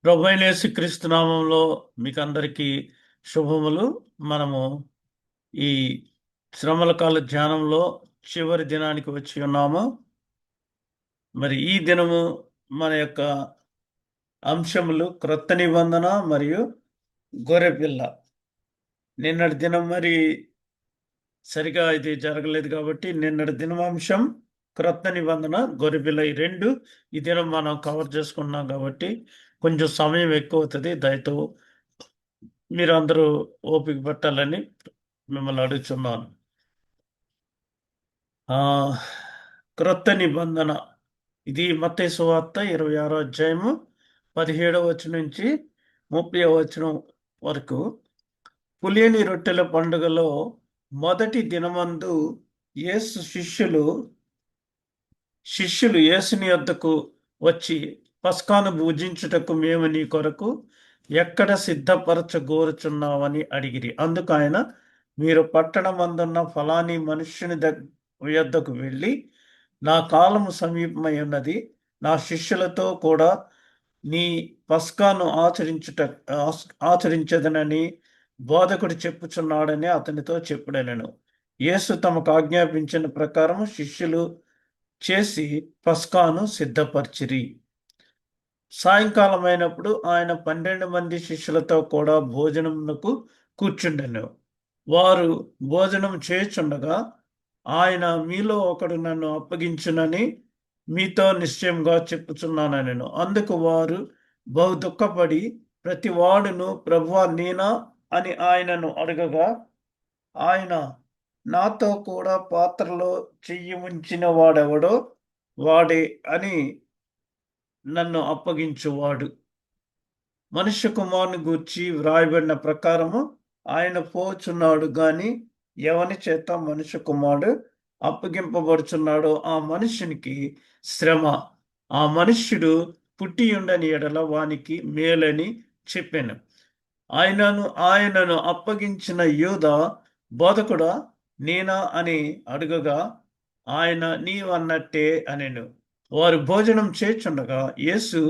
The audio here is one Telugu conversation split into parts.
ప్రభువైన యేసుక్రీస్తు నామంలో మీకందరికీ శుభములు. మనము ఈ శ్రమల కాల ధ్యానంలో చివరి దినానికి వచ్చి ఉన్నాము. మరి ఈ దినము మన యొక్క అంశములు క్రొత్త నిబంధన మరియు గొర్రెపిల్ల. నిన్నటి దినం మరి సరిగా ఇది జరగలేదు కాబట్టి నిన్నటి దినమాంశం క్రొత్త నిబంధన గొర్రెపిల్ల ఈ రెండు ఈ దినం మనం కవర్ చేసుకున్నాం కాబట్టి కొంచెం సమయం ఎక్కువ అవుతుంది. దయతో మీరందరూ ఓపిక పట్టాలని మిమ్మల్ని అడుగుతున్నాను. క్రొత్త నిబంధన ఇది మత్తయి సువార్త 26వ అధ్యాయము 17వ వచనం నుంచి 30వ వచనం వరకు. పులియని రొట్టెల పండుగలో మొదటి దినమందు యేసు శిష్యులు యేసుని యొద్దకు వచ్చి పస్కాను భుజించుటకు మేము నీ కొరకు ఎక్కడ సిద్ధపరచగోరుచున్నావని అడిగిరి. అందుకు ఆయన, మీరు పట్టణమందున్న ఫలాని మనుష్యుని యొద్దకు వెళ్ళి, నా కాలము సమీపమై ఉన్నది, నా శిష్యులతో కూడా నీ పస్కాను ఆచరించదనని బోధకుడు చెప్పుచున్నాడని అతనితో చెప్పుడనెను. యేసు తమకు ఆజ్ఞాపించిన ప్రకారం శిష్యులు చేసి పస్కాను సిద్ధపరిచిరి. సాయంకాలం అయినప్పుడు ఆయన 12 మంది శిష్యులతో కూడా భోజనమునకు కూర్చుండెను. వారు భోజనం చేయుచుండగా ఆయన, మీలో ఒకడు నన్ను అప్పగించునని మీతో నిశ్చయంగా చెప్పుచున్నానెను. అందుకు వారు బహు దుఃఖపడి ప్రతి వాడును, ప్రభువా నేనా అని ఆయనను అడగగా ఆయన, నాతో కూడా పాత్రలో చెయ్యి ఉంచిన వాడెవడో వాడే అని నన్ను అప్పగించువాడు. మనుష్య కుమారుని గూర్చి వ్రాయబడిన ప్రకారము ఆయన పోచున్నాడు గాని ఎవని చేత మనుష్య కుమారుడు అప్పగింపబడుచున్నాడో ఆ మనుష్యునికి శ్రమ, ఆ మనుష్యుడు పుట్టి ఉండని ఎడల వానికి మేలని చెప్పాను. ఆయనను అప్పగించిన యూదా, బోధకుడా నేనా అని అడుగగా ఆయన, నీవన్నట్టే అనెను. వారు భోజనం చేయుచుండగా యేసు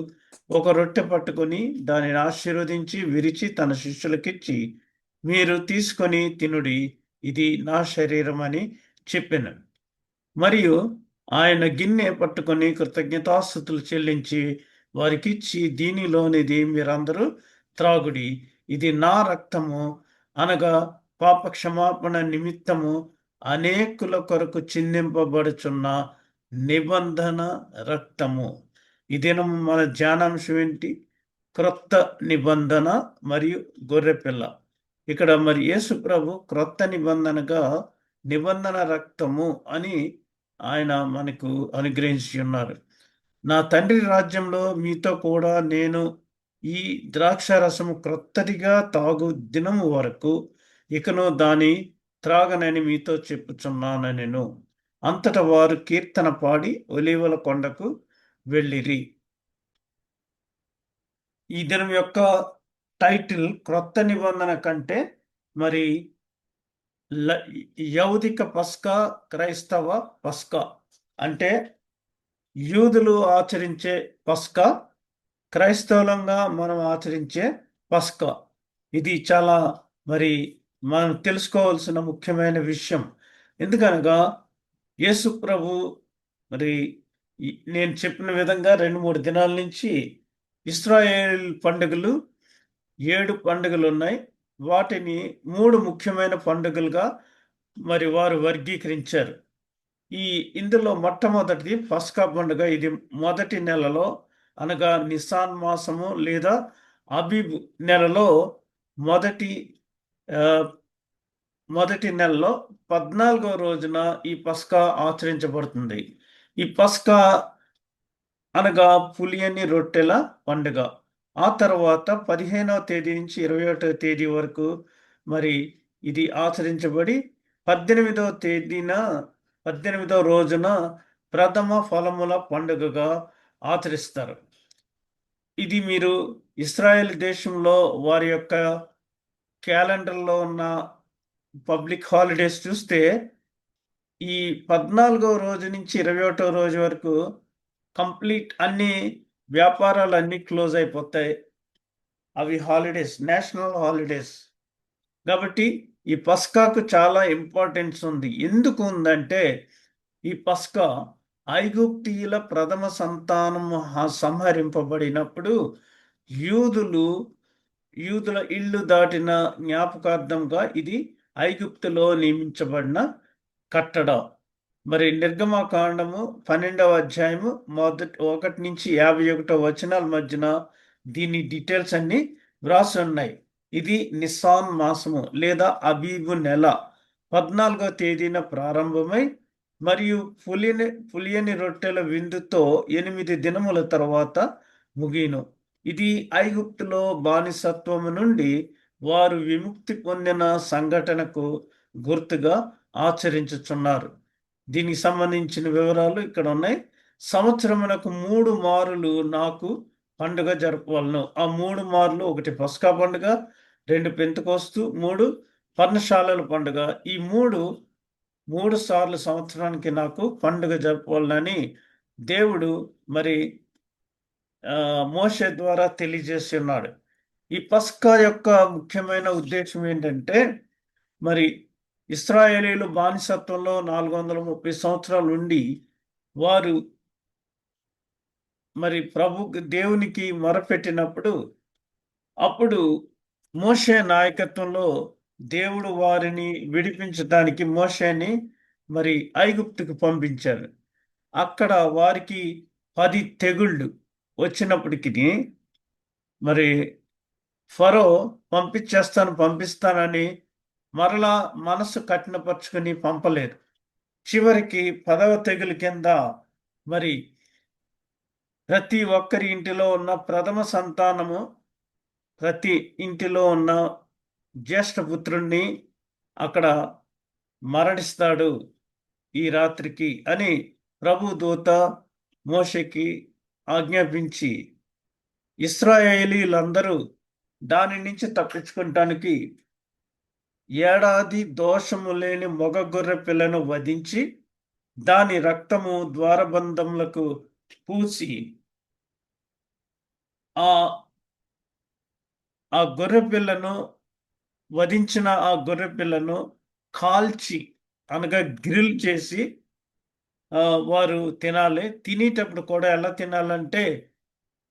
ఒక రొట్టె పట్టుకొని దానిని ఆశీర్వదించి విరిచి తన శిష్యులకిచ్చి, మీరు తీసుకొని తినుడి, ఇది నా శరీరం అని చెప్పెను. మరియు ఆయన గిన్నె పట్టుకొని కృతజ్ఞతాస్తుతులు చెల్లించి వారికిచ్చి, దీనిలోనిది మీరందరూ త్రాగుడి, ఇది నా రక్తము, అనగా పాప క్షమాపణ నిమిత్తము అనేకుల కొరకు చిందింపబడుచున్న నిబంధన రక్తము. ఈ దినం మన ధ్యానాంశం ఏంటి? క్రొత్త నిబంధన మరియు గొర్రెపిల్ల. ఇక్కడ మరి యేసు ప్రభు క్రొత్త నిబంధనగా నిబంధన రక్తము అని ఆయన మనకు అనుగ్రహించి ఉన్నారు. నా తండ్రి రాజ్యంలో మీతో కూడా నేను ఈ ద్రాక్షారసము క్రొత్తదిగా తాగు దినము వరకు ఇకను దాని త్రాగనని మీతో చెప్పుచున్నానెను. అంతటా వారు కీర్తన పాడి ఒలీవల కొండకు వెళ్ళిరి. ఈ దినం యొక్క టైటిల్ క్రొత్త నిబంధన కంటే మరి యౌదిక పస్కా, క్రైస్తవ పస్కా. అంటే యూదులు ఆచరించే పస్కా, క్రైస్తవులంగా మనం ఆచరించే పస్కా. ఇది చాలా మరి మనం తెలుసుకోవాల్సిన ముఖ్యమైన విషయం. ఎందుకనగా యేసు ప్రభు మరి నేను చెప్పిన విధంగా 2-3 దినాల నుంచి ఇశ్రాయేల్ పండుగలు 7 పండుగలు ఉన్నాయి. వాటిని 3 ముఖ్యమైన పండుగలుగా మరి వారు వర్గీకరించారు. ఇందులో మొట్టమొదటిది పస్కా పండుగ. ఇది మొదటి నెలలో, అనగా నిసాన్ మాసము లేదా అబీబ్ నెలలో మొదటి నెలలో 14వ రోజున ఈ పస్కా ఆచరించబడుతుంది. ఈ పస్కా అనగా పులియని రొట్టెల పండుగ. ఆ తర్వాత 15వ తేదీ నుంచి 21వ తేదీ వరకు మరి ఇది ఆచరించబడి 18వ రోజున ప్రథమ ఫలముల పండుగగా ఆచరిస్తారు. ఇది మీరు ఇశ్రాయేల్ దేశంలో వారి యొక్క క్యాలెండర్లో ఉన్న పబ్లిక్ హాలిడేస్ చూస్తే ఈ 14వ రోజు నుంచి 21వ రోజు వరకు కంప్లీట్ అన్ని వ్యాపారాలన్నీ క్లోజ్ అయిపోతాయి. అవి హాలిడేస్, నేషనల్ హాలిడేస్. కాబట్టి ఈ పస్కాకు చాలా ఇంపార్టెన్స్ ఉంది. ఎందుకు ఉందంటే ఈ పస్కా ఐగుప్తీయుల ప్రథమ సంతానము సంహరింపబడినప్పుడు యూదులు యూదుల ఇల్లు దాటిన జ్ఞాపకార్థంగా ఇది ఐగుప్తులో నియమించబడిన కట్టడ. మరి నిర్గమకాండము 12వ అధ్యాయము 1 నుంచి 51 వచనాల మధ్యన దీని డీటెయిల్స్ అన్ని వ్రాసి ఉన్నాయి. ఇది నిస్సాన్ మాసము లేదా అబీబు నెల 14వ తేదీన ప్రారంభమై మరియు పులియని రొట్టెల విందుతో 8 దినముల తర్వాత ముగిను. ఇది ఐగుప్తులో బానిసత్వము నుండి వారు విముక్తి పొందిన సంఘటనకు గుర్తుగా ఆచరించుచున్నారు. దీనికి సంబంధించిన వివరాలు ఇక్కడ ఉన్నాయి. సంవత్సరమునకు 3 మారులు నాకు పండుగ జరపవలను. ఆ 3 మార్లు, 1 పస్కా పండుగ, 2 పెంతెకోస్తు, 3 పర్ణశాలల పండుగ. ఈ 3 సార్లు సంవత్సరానికి నాకు పండుగ జరపవాలని దేవుడు మరి మోషే ద్వారా తెలియజేసి ఉన్నాడు. ఈ పస్కా యొక్క ముఖ్యమైన ఉద్దేశం ఏంటంటే మరి ఇశ్రాయేలీలు బానిసత్వంలో 430 సంవత్సరాలు ఉండి వారు మరి దేవునికి మొరపెట్టినప్పుడు అప్పుడు మోషే నాయకత్వంలో దేవుడు వారిని విడిపించడానికి మోషేని మరి ఐగుప్తుకు పంపించారు. అక్కడ వారికి 10 తెగుళ్ళు వచ్చినప్పటికీ మరి ఫరో పంపిస్తానని మరలా మనసు కఠినపరుచుకుని పంపలేదు. చివరికి 10వ తెగులు కింద మరి ప్రతి ఒక్కరి ఇంటిలో ఉన్న ప్రథమ సంతానము, ప్రతి ఇంటిలో ఉన్న జ్యేష్ఠపుత్రుణ్ణి అక్కడ మరణిస్తాడు ఈ రాత్రికి అని ప్రభు దూత మోషేకి ఆజ్ఞాపించి ఇశ్రాయేలీలందరూ దాని నుంచి తప్పించుకోవటానికి ఏడాది దోషము లేని మగ గొర్రె పిల్లను వధించి దాని రక్తము ద్వారబంధములకు పూసి ఆ గొర్రె పిల్లను వధించిన ఆ గొర్రె పిల్లను కాల్చి అనగా గ్రిల్ చేసి వారు తినాలి. తినేటప్పుడు కూడా ఎలా తినాలంటే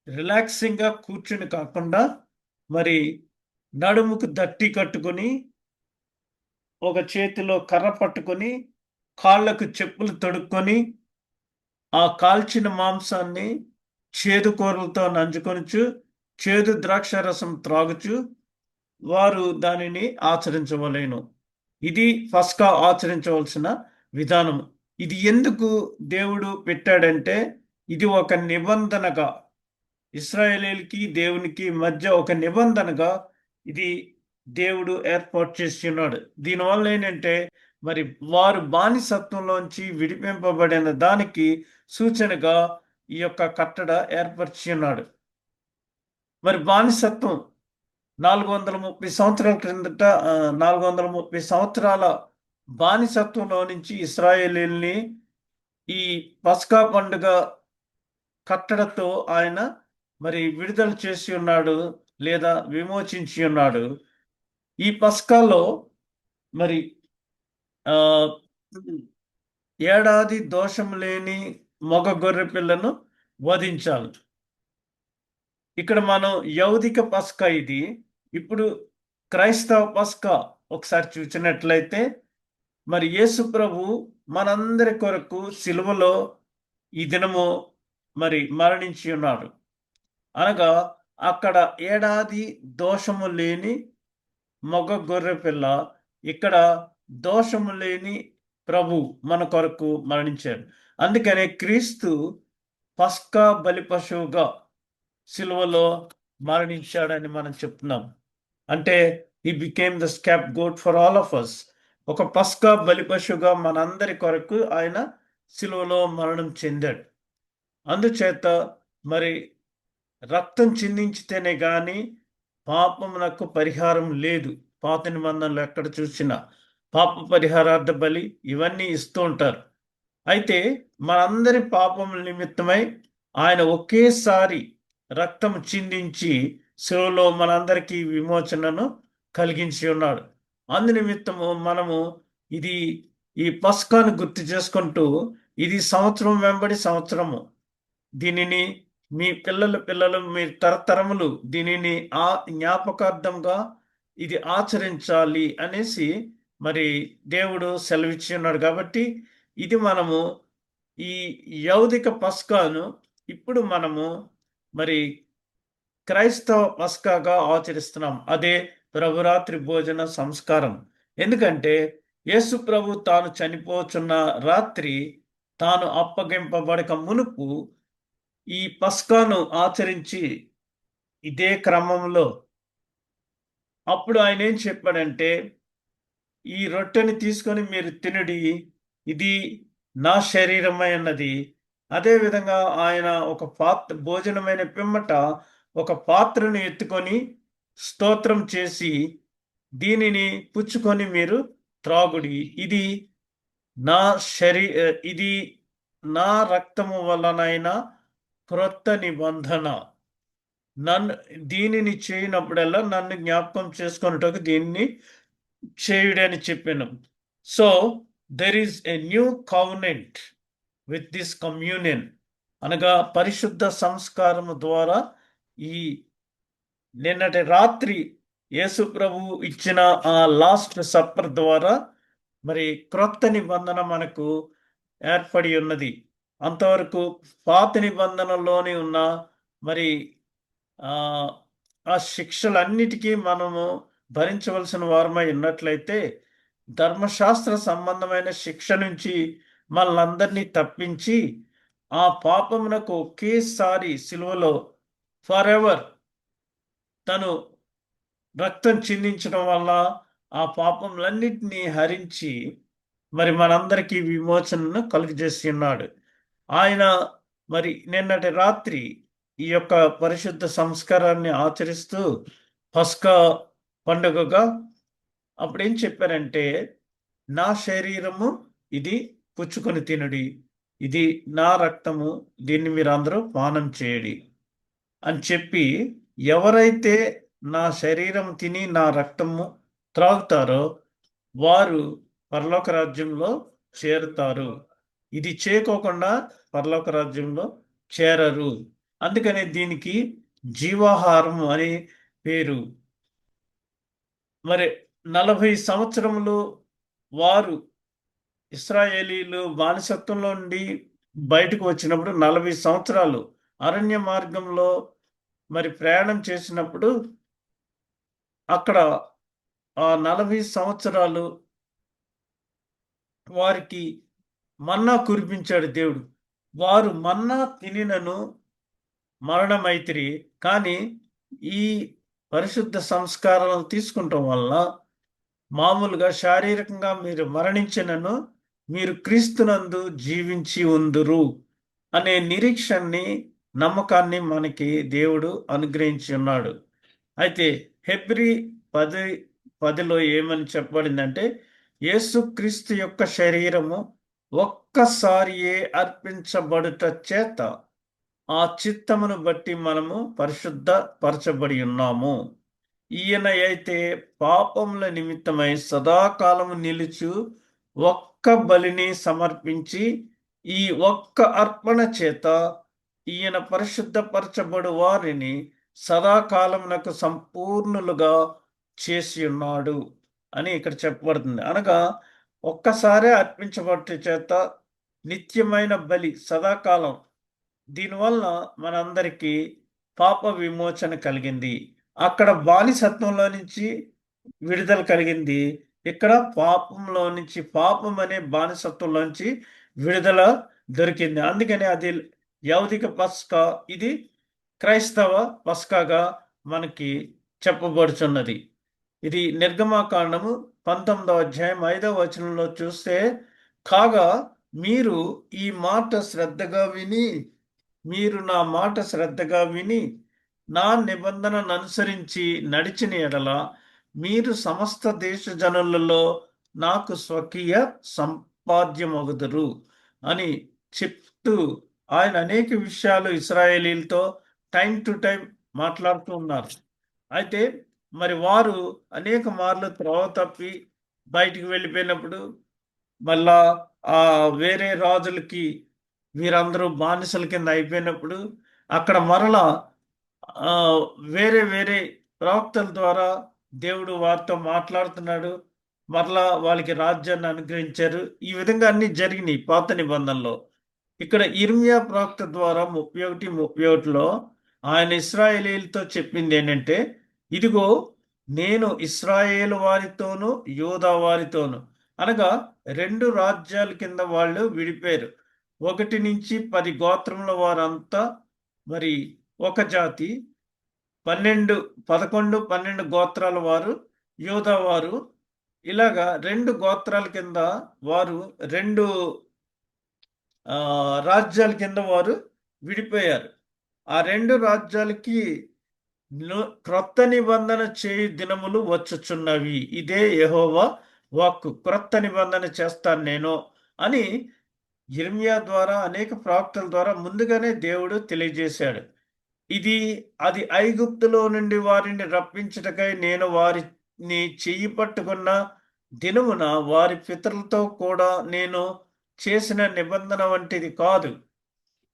రిలాక్సింగ్గా కూర్చుని కాకుండా మరి నడుముకు దట్టి కట్టుకొని ఒక చేతిలో కర్ర పట్టుకొని కాళ్ళకు చెప్పులు తొడుక్కొని ఆ కాల్చిన మాంసాన్ని చేదు కూరలతో నంచుకొనుచు చేదు ద్రాక్ష రసం త్రాగుచు వారు దానిని ఆచరించవలేను. ఇది పస్కా ఆచరించవలసిన విధానం. ఇది ఎందుకు దేవుడు పెట్టాడంటే ఇది ఒక నిబంధనగా, ఇశ్రాయేలీలకి దేవునికి మధ్య ఒక నిబంధనగా ఇది దేవుడు ఏర్పాటు చేసి ఉన్నాడు. దీనివల్ల ఏంటంటే మరి వారు బానిసత్వంలోంచి విడిపింపబడిన దానికి సూచనగా ఈ యొక్క కట్టడ ఏర్పరిచి ఉన్నాడు. మరి బానిసత్వం 430 సంవత్సరాల క్రిందట 430 సంవత్సరాల బానిసత్వంలో నుంచి ఇశ్రాయేలీల్ని ఈ పస్కా పండుగ కట్టడతో ఆయన మరి విడుదల చేసి ఉన్నాడు లేదా విమోచించి ఉన్నాడు. ఈ పస్కాలో మరి ఏడాది దోషం లేని మగ గొర్రె పిల్లను వధించాలి. ఇక్కడ మనం యౌదిక పస్కా ఇది. ఇప్పుడు క్రైస్తవ పస్కా ఒకసారి చూసినట్లయితే మరి యేసు ప్రభు మనందరి కొరకు సిలువలో ఈ దినము మరి మరణించి ఉన్నాడు. అనగా అక్కడ ఏడాది దోషము లేని మగ గొర్రె పిల్ల, ఇక్కడ దోషము లేని ప్రభు మన కొరకు మరణించాడు. అందుకనే క్రీస్తు పస్కా బలి పశువుగా సిలువలో మరణించాడని మనం చెప్తున్నాం. అంటే he became the scapegoat for all of us. ఒక పస్కా బలి పశువుగా మనందరి కొరకు ఆయన సిలువలో మరణం చెందాడు. అందుచేత మరి రక్తం చిందించితేనే గాని పాపమునకు పరిహారం లేదు. పాత నిబంధనలు ఎక్కడ చూసినా పాప పరిహారార్థ బలి ఇవన్నీ ఇస్తూ ఉంటారు. అయితే మనందరి పాపముల నిమిత్తమై ఆయన ఒకేసారి రక్తం చిందించి శిలువలో మనందరికీ విమోచనను కలిగించి ఉన్నాడు. అందునిమిత్తము మనము ఇది ఈ పస్కాను గుర్తు చేసుకుంటూ ఇది సంవత్సరం వెంబడి సంవత్సరము దీనిని మీ పిల్లలు మీ తరతరములు దీనిని జ్ఞాపకార్థంగా ఇది ఆచరించాలి అనేసి మరి దేవుడు సెలవిచ్చి ఉన్నాడు. కాబట్టి ఇది మనము ఈ యౌదిక పస్కాను ఇప్పుడు మనము మరి క్రైస్తవ పస్కాగా ఆచరిస్తున్నాం. అదే ప్రభురాత్రి భోజన సంస్కారం. ఎందుకంటే యేసు ప్రభు తాను చనిపోచున్న రాత్రి తాను అప్పగింపబడక మునుపు ఈ పస్కాను ఆచరించి ఇదే క్రమంలో అప్పుడు ఆయన ఏం చెప్పాడంటే, ఈ రొట్టెని తీసుకొని మీరు తినుడి, ఇది నా శరీరమై అన్నది. అదేవిధంగా ఆయన ఒక భోజనమైన పిమ్మట ఒక పాత్రను ఎత్తుకొని స్తోత్రం చేసి దీనిని పుచ్చుకొని మీరు త్రాగుడి, ఇది నా ఇది నా రక్తము వలనైన క్రొత్త నిబంధన. దీనిని చేయనప్పుడల్లా నన్ను జ్ఞాపకం చేసుకున్నట్టుగా దీన్ని చేయుడని చెప్పాను. So there is a new covenant with this communion, అనగా పరిశుద్ధ సంస్కారము ద్వారా ఈ నిన్నటి రాత్రి యేసు ప్రభు ఇచ్చిన ఆ లాస్ట్ సప్పర్ ద్వారా మరి క్రొత్త నిబంధన మనకు ఏర్పడి ఉన్నది. అంతవరకు పాత నిబంధనలోని ఉన్న మరి ఆ శిక్షలన్నిటికీ మనము భరించవలసిన వారమై ఉన్నట్లయితే ధర్మశాస్త్ర సంబంధమైన శిక్ష నుంచి మనల్ని తప్పించి ఆ పాపమునకు ఒకేసారి సిలువలో ఫర్ ఎవర్ తను రక్తం చిందించడం వల్ల ఆ పాపములన్నిటినీ హరించి మరి మనందరికీ విమోచనను కలుగజేసి ఉన్నాడు. ఆయన మరి నిన్నటి రాత్రి ఈ యొక్క పరిశుద్ధ సంస్కారాన్ని ఆచరిస్తూ పస్కా పండుగగా అప్పుడేం చెప్పారంటే, నా శరీరము ఇది పుచ్చుకొని తినుడి, ఇది నా రక్తము, దీన్ని మీరందరూ పానం చేయడి అని చెప్పి, ఎవరైతే నా శరీరం తిని నా రక్తము త్రాగుతారో వారు పరలోక రాజ్యంలో చేరుతారు, ఇది చేయకోకుండా పరలోక రాజ్యంలో చేరరు. అందుకనే దీనికి జీవాహారం అనే పేరు. మరి 40 సంవత్సరములు వారు ఇశ్రాయేలీలు బానిసత్వంలో నుండి బయటకు వచ్చినప్పుడు 40 సంవత్సరాలు అరణ్య మార్గంలో మరి ప్రయాణం చేసినప్పుడు అక్కడ ఆ 40 సంవత్సరాలు వారికి మన్నా కురిపించాడు దేవుడు. వారు మన్నా తినినను మరణమైతిరి. కానీ ఈ పరిశుద్ధ సంస్కారాలను తీసుకుంటాం వల్ల మామూలుగా శారీరకంగా మీరు మరణించినను మీరు క్రీస్తునందు జీవించి ఉందురు అనే నిరీక్షణని, నమ్మకాన్ని మనకి దేవుడు అనుగ్రహించి ఉన్నాడు. అయితే హెబ్రీ 10:10లో ఏమని చెప్పబడిందంటే, యేసుక్రీస్తు యొక్క శరీరము ఒక్కసారియే అర్పించబడుట చేత ఆ చిత్తమును బట్టి మనము పరిశుద్ధ పరచబడి ఉన్నాము. ఈయన అయితే పాపముల నిమిత్తమై సదాకాలము నిలుచు ఒక్క బలిని సమర్పించి ఈ ఒక్క అర్పణ చేత ఈయన పరిశుద్ధపరచబడు వారిని సదాకాలమునకు సంపూర్ణులుగా చేసి ఉన్నాడు అని ఇక్కడ చెప్పబడుతుంది. అనగా ఒక్కసారే అర్పించబట్టు చేత నిత్యమైన బలి సదాకాలం, దీనివల్ల మనందరికీ పాప విమోచన కలిగింది. అక్కడ బానిసత్వంలో నుంచి విడుదల కలిగింది. ఇక్కడ పాపంలో నుంచి, పాపం అనే బానిసత్వంలో నుంచి విడుదల దొరికింది. అందుకని అది యౌదిక పస్కా, ఇది క్రైస్తవ పస్కాగా మనకి చెప్పబడుచున్నది. ఇది నిర్గమాకాండము 19వ అధ్యాయం 5వ వచనంలో చూస్తే, కాగా మీరు ఈ మాట శ్రద్ధగా విని, మీరు నా మాట శ్రద్ధగా విని నా నిబంధనను అనుసరించి నడిచిన ఎడల మీరు సమస్త దేశ జనులలో నాకు స్వకీయ సంపాద్యమగుదురు అని చెప్తూ ఆయన అనేక విషయాలు ఇశ్రాయేలీలతో టైం టు టైం మాట్లాడుతూ ఉన్నారు. అయితే మరి వారు అనేక మార్లు త్రోవ తప్పి బయటికి వెళ్ళిపోయినప్పుడు మళ్ళా ఆ వేరే రాజులకి వీరందరూ బానిసల కింద అయిపోయినప్పుడు అక్కడ మరలా ఆ, వేరే వేరే ప్రవక్తల ద్వారా దేవుడు వారితో మాట్లాడుతున్నాడు. మరలా వాళ్ళకి రాజ్యాన్ని అనుగ్రహించారు. ఈ విధంగా అన్ని జరిగినాయి పాత నిబంధనలో. ఇక్కడ ఇర్మియా ప్రవక్త ద్వారా 31:31లో ఆయన ఇశ్రాయేలీలతో చెప్పింది ఏంటంటే, ఇదిగో నేను ఇశ్రాయేలు వారితోనూ యూదా వారితోనూ, అనగా 2 రాజ్యాల కింద వాళ్ళు విడిపోయారు. 1 నుంచి 10 గోత్రముల వారంతా మరి ఒక జాతి, 11 12 గోత్రాల వారు యూదా వారు, ఇలాగా 2 గోత్రాల కింద వారు 2 రాజ్యాల కింద వారు విడిపోయారు. ఆ 2 రాజ్యాలకి క్రొత్త నిబంధన చేయు దినములు వచ్చుచున్నవి, ఇదే యెహోవా వాక్కు. క్రొత్త నిబంధన చేస్తాను నేను అని యిర్మీయా ద్వారా అనేక ప్రవక్తల ద్వారా ముందుగానే దేవుడు తెలియజేశాడు. అది ఐగుప్తులో నుండి వారిని రప్పించుటకై నేను వారిని చెయ్యి పట్టుకున్న దినమున వారి పితరులతో కూడా నేను చేసిన నిబంధన వంటిది కాదు.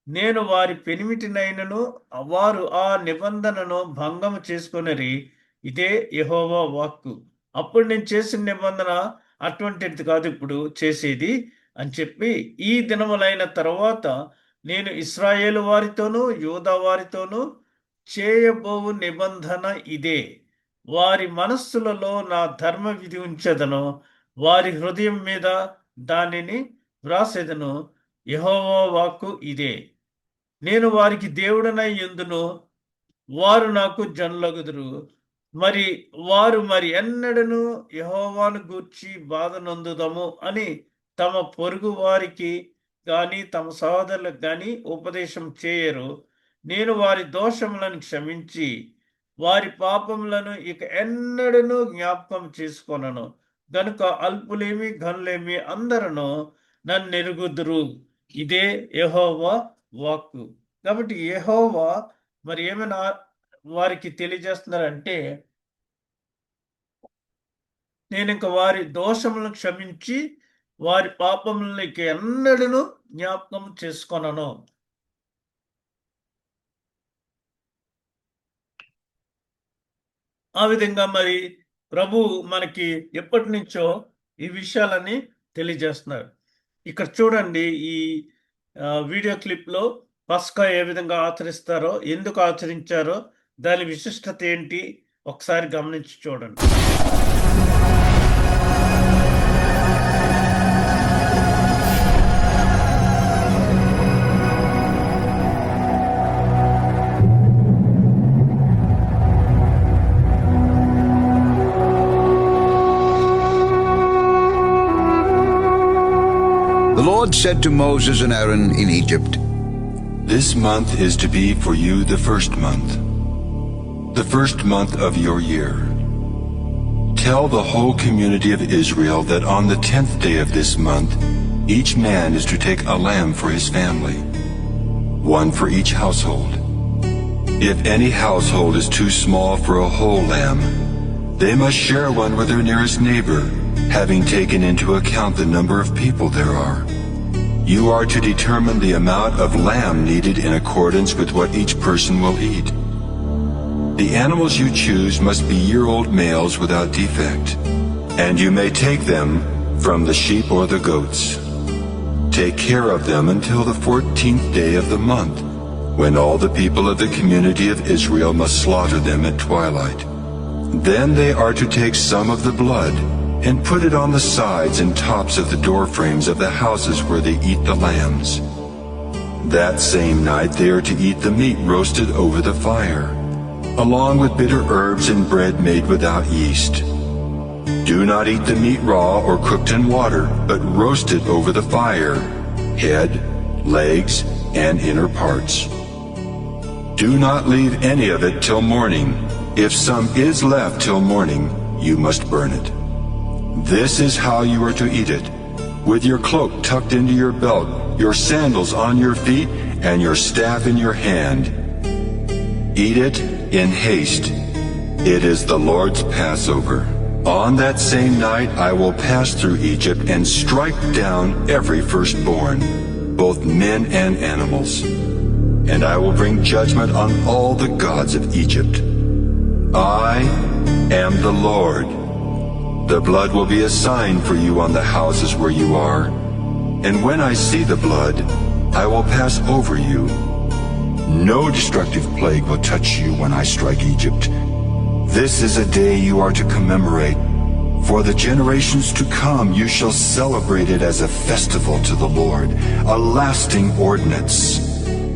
నేను వారి పెనిమిటినైనను వారు ఆ నిబంధనను భంగము చేసుకొనిరి, ఇదే యెహోవా వాక్కు. అప్పుడు నేను చేసిన నిబంధన అటువంటిది కాదు ఇప్పుడు చేసేది అని చెప్పి, ఈ దినములైన తర్వాత నేను ఇశ్రాయేలు వారితోనూ యూదా వారితోనూ చేయబోవు నిబంధన ఇదే. వారి మనస్సులలో నా ధర్మ విధి ఉంచెదను, వారి హృదయం మీద దానిని వ్రాసెదను, యెహోవా వాక్కు ఇదే. నేను వారికి దేవుడనై యుందును, వారు నాకు జనులగుదురు. వారు ఎన్నడను యెహోవాను గూర్చి బాధ నొందుదము అని తమ పొరుగు వారికి గాని తమ సహోదరులకు గాని ఉపదేశం చేయరు. నేను వారి దోషములను క్షమించి వారి పాపములను ఇక ఎన్నడను జ్ఞాపకం చేసుకొనను. గనుక అల్పులేమి ఘనులేమి అందరూ నన్ను ఎరుగుదురు, ఇదే యెహోవా వాక్కు. కాబట్టి యెహోవా ఏమైనా వారికి తెలియజేస్తున్నారంటే, నేను ఇంక వారి దోషములను క్షమించి వారి పాపములను ఇక ఎన్నడను జ్ఞాపకం చేసుకొనను. ఆ విధంగా ప్రభు మనకి ఎప్పటి నుంచో ఈ విషయాలని తెలియజేస్తున్నారు. ఇక్కడ చూడండి, ఈ వీడియో క్లిప్లో పస్కా ఏ విధంగా ఆచరిస్తారో, ఎందుకు ఆచరించారో, దాని విశిష్టత ఏంటి ఒకసారి గమనించి చూడండి. The Lord said to Moses and Aaron in Egypt, "This month is to be for you the first month of your year. Tell the whole community of Israel that on the 10th day of this month, each man is to take a lamb for his family, one for each household. If any household is too small for a whole lamb, they must share one with their nearest neighbor, having taken into account the number of people there are. You are to determine the amount of lamb needed in accordance with what each person will eat. The animals you choose must be year-old males without defect, and you may take them from the sheep or the goats. Take care of them until the 14th day of the month, when all the people of the community of Israel must slaughter them at twilight. Then they are to take some of the blood and put it on the sides and tops of the door frames of the houses where they eat the lambs. That same night they are to eat the meat roasted over the fire, along with bitter herbs and bread made without yeast. Do not eat the meat raw or cooked in water, but roast it over the fire, head, legs, and inner parts. Do not leave any of it till morning. If some is left till morning, you must burn it. This is how you are to eat it, with your cloak tucked into your belt, your sandals on your feet, and your staff in your hand. Eat it in haste. It is the Lord's Passover. On that same night I will pass through Egypt and strike down every firstborn, both men and animals. And I will bring judgment on all the gods of Egypt. I am the Lord. The blood will be a sign for you on the houses where you are. And when I see the blood, I will pass over you. No destructive plague will touch you when I strike Egypt. This is a day you are to commemorate. For the generations to come you shall celebrate it as a festival to the Lord, a lasting ordinance.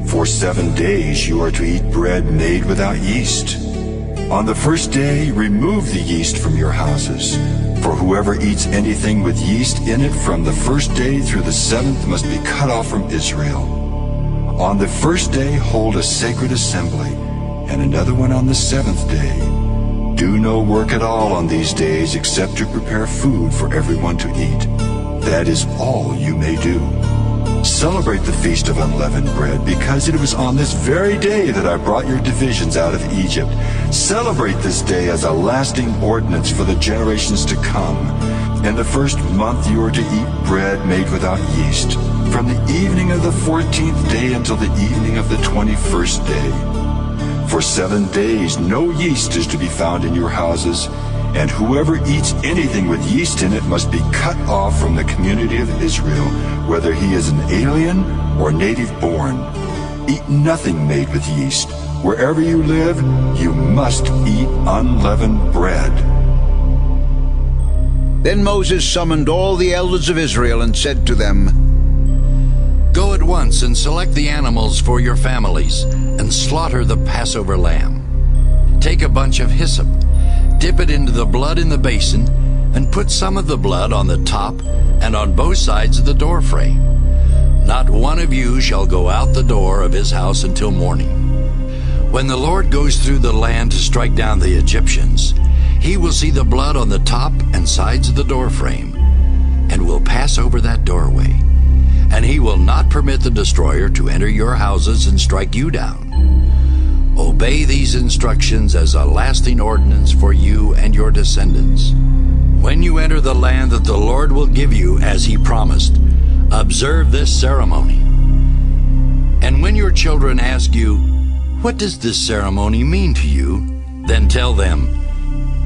For 7 days you are to eat bread made without yeast. On the first day remove the yeast from your houses. For whoever eats anything with yeast in it from the first day through the 7th must be cut off from Israel. On the first day hold a sacred assembly, and another one on the 7th day. Do no work at all on these days except to prepare food for everyone to eat. That is all you may do. Celebrate the Feast of Unleavened Bread, because it was on this very day that I brought your divisions out of Egypt. Celebrate this day as a lasting ordinance for the generations to come. In the first month you are to eat bread made without yeast, from the evening of the 14th day until the evening of the 21st day. For 7 days no yeast is to be found in your houses, and whoever eats anything with yeast in it must be cut off from the community of Israel, whether he is an alien or native born. Eat nothing made with yeast. Wherever you live, you must eat unleavened bread. Then Moses summoned all the elders of Israel and said to them, Go at once and select the animals for your families, and slaughter the Passover lamb. Take a bunch of hyssop, dip it into the blood in the basin, and put some of the blood on the top and on both sides of the doorframe. Not one of you shall go out the door of his house until morning. When the Lord goes through the land to strike down the Egyptians, he will see the blood on the top and sides of the doorframe, and will pass over that doorway. And he will not permit the destroyer to enter your houses and strike you down. Obey these instructions as a lasting ordinance for you and your descendants. When you enter the land that the Lord will give you as he promised, observe this ceremony. And when your children ask you, What does this ceremony mean to you? Then tell them,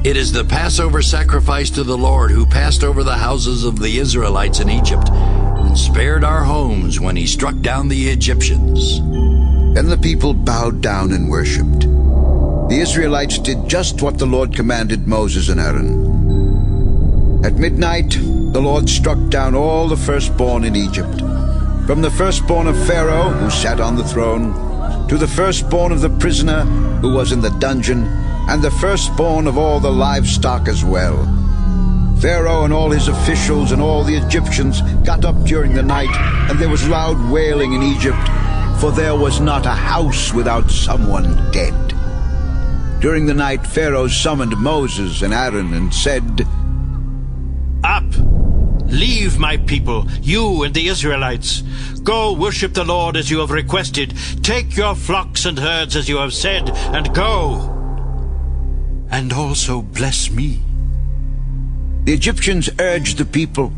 It is the Passover sacrifice to the Lord, who passed over the houses of the Israelites in Egypt and spared our homes when he struck down the Egyptians. Then the people bowed down and worshipped. The Israelites did just what the Lord commanded Moses and Aaron. At midnight, the Lord struck down all the firstborn in Egypt, from the firstborn of Pharaoh, who sat on the throne, to the firstborn of the prisoner who was in the dungeon, and the firstborn of all the livestock as well. Pharaoh and all his officials and all the Egyptians got up during the night, and there was loud wailing in Egypt, for there was not a house without someone dead. During the night Pharaoh summoned Moses and Aaron and said, Up! Leave my people, you and the Israelites. Go worship the Lord as you have requested. Take your flocks and herds as you have said, and go. And also bless me. The Egyptians urged the people,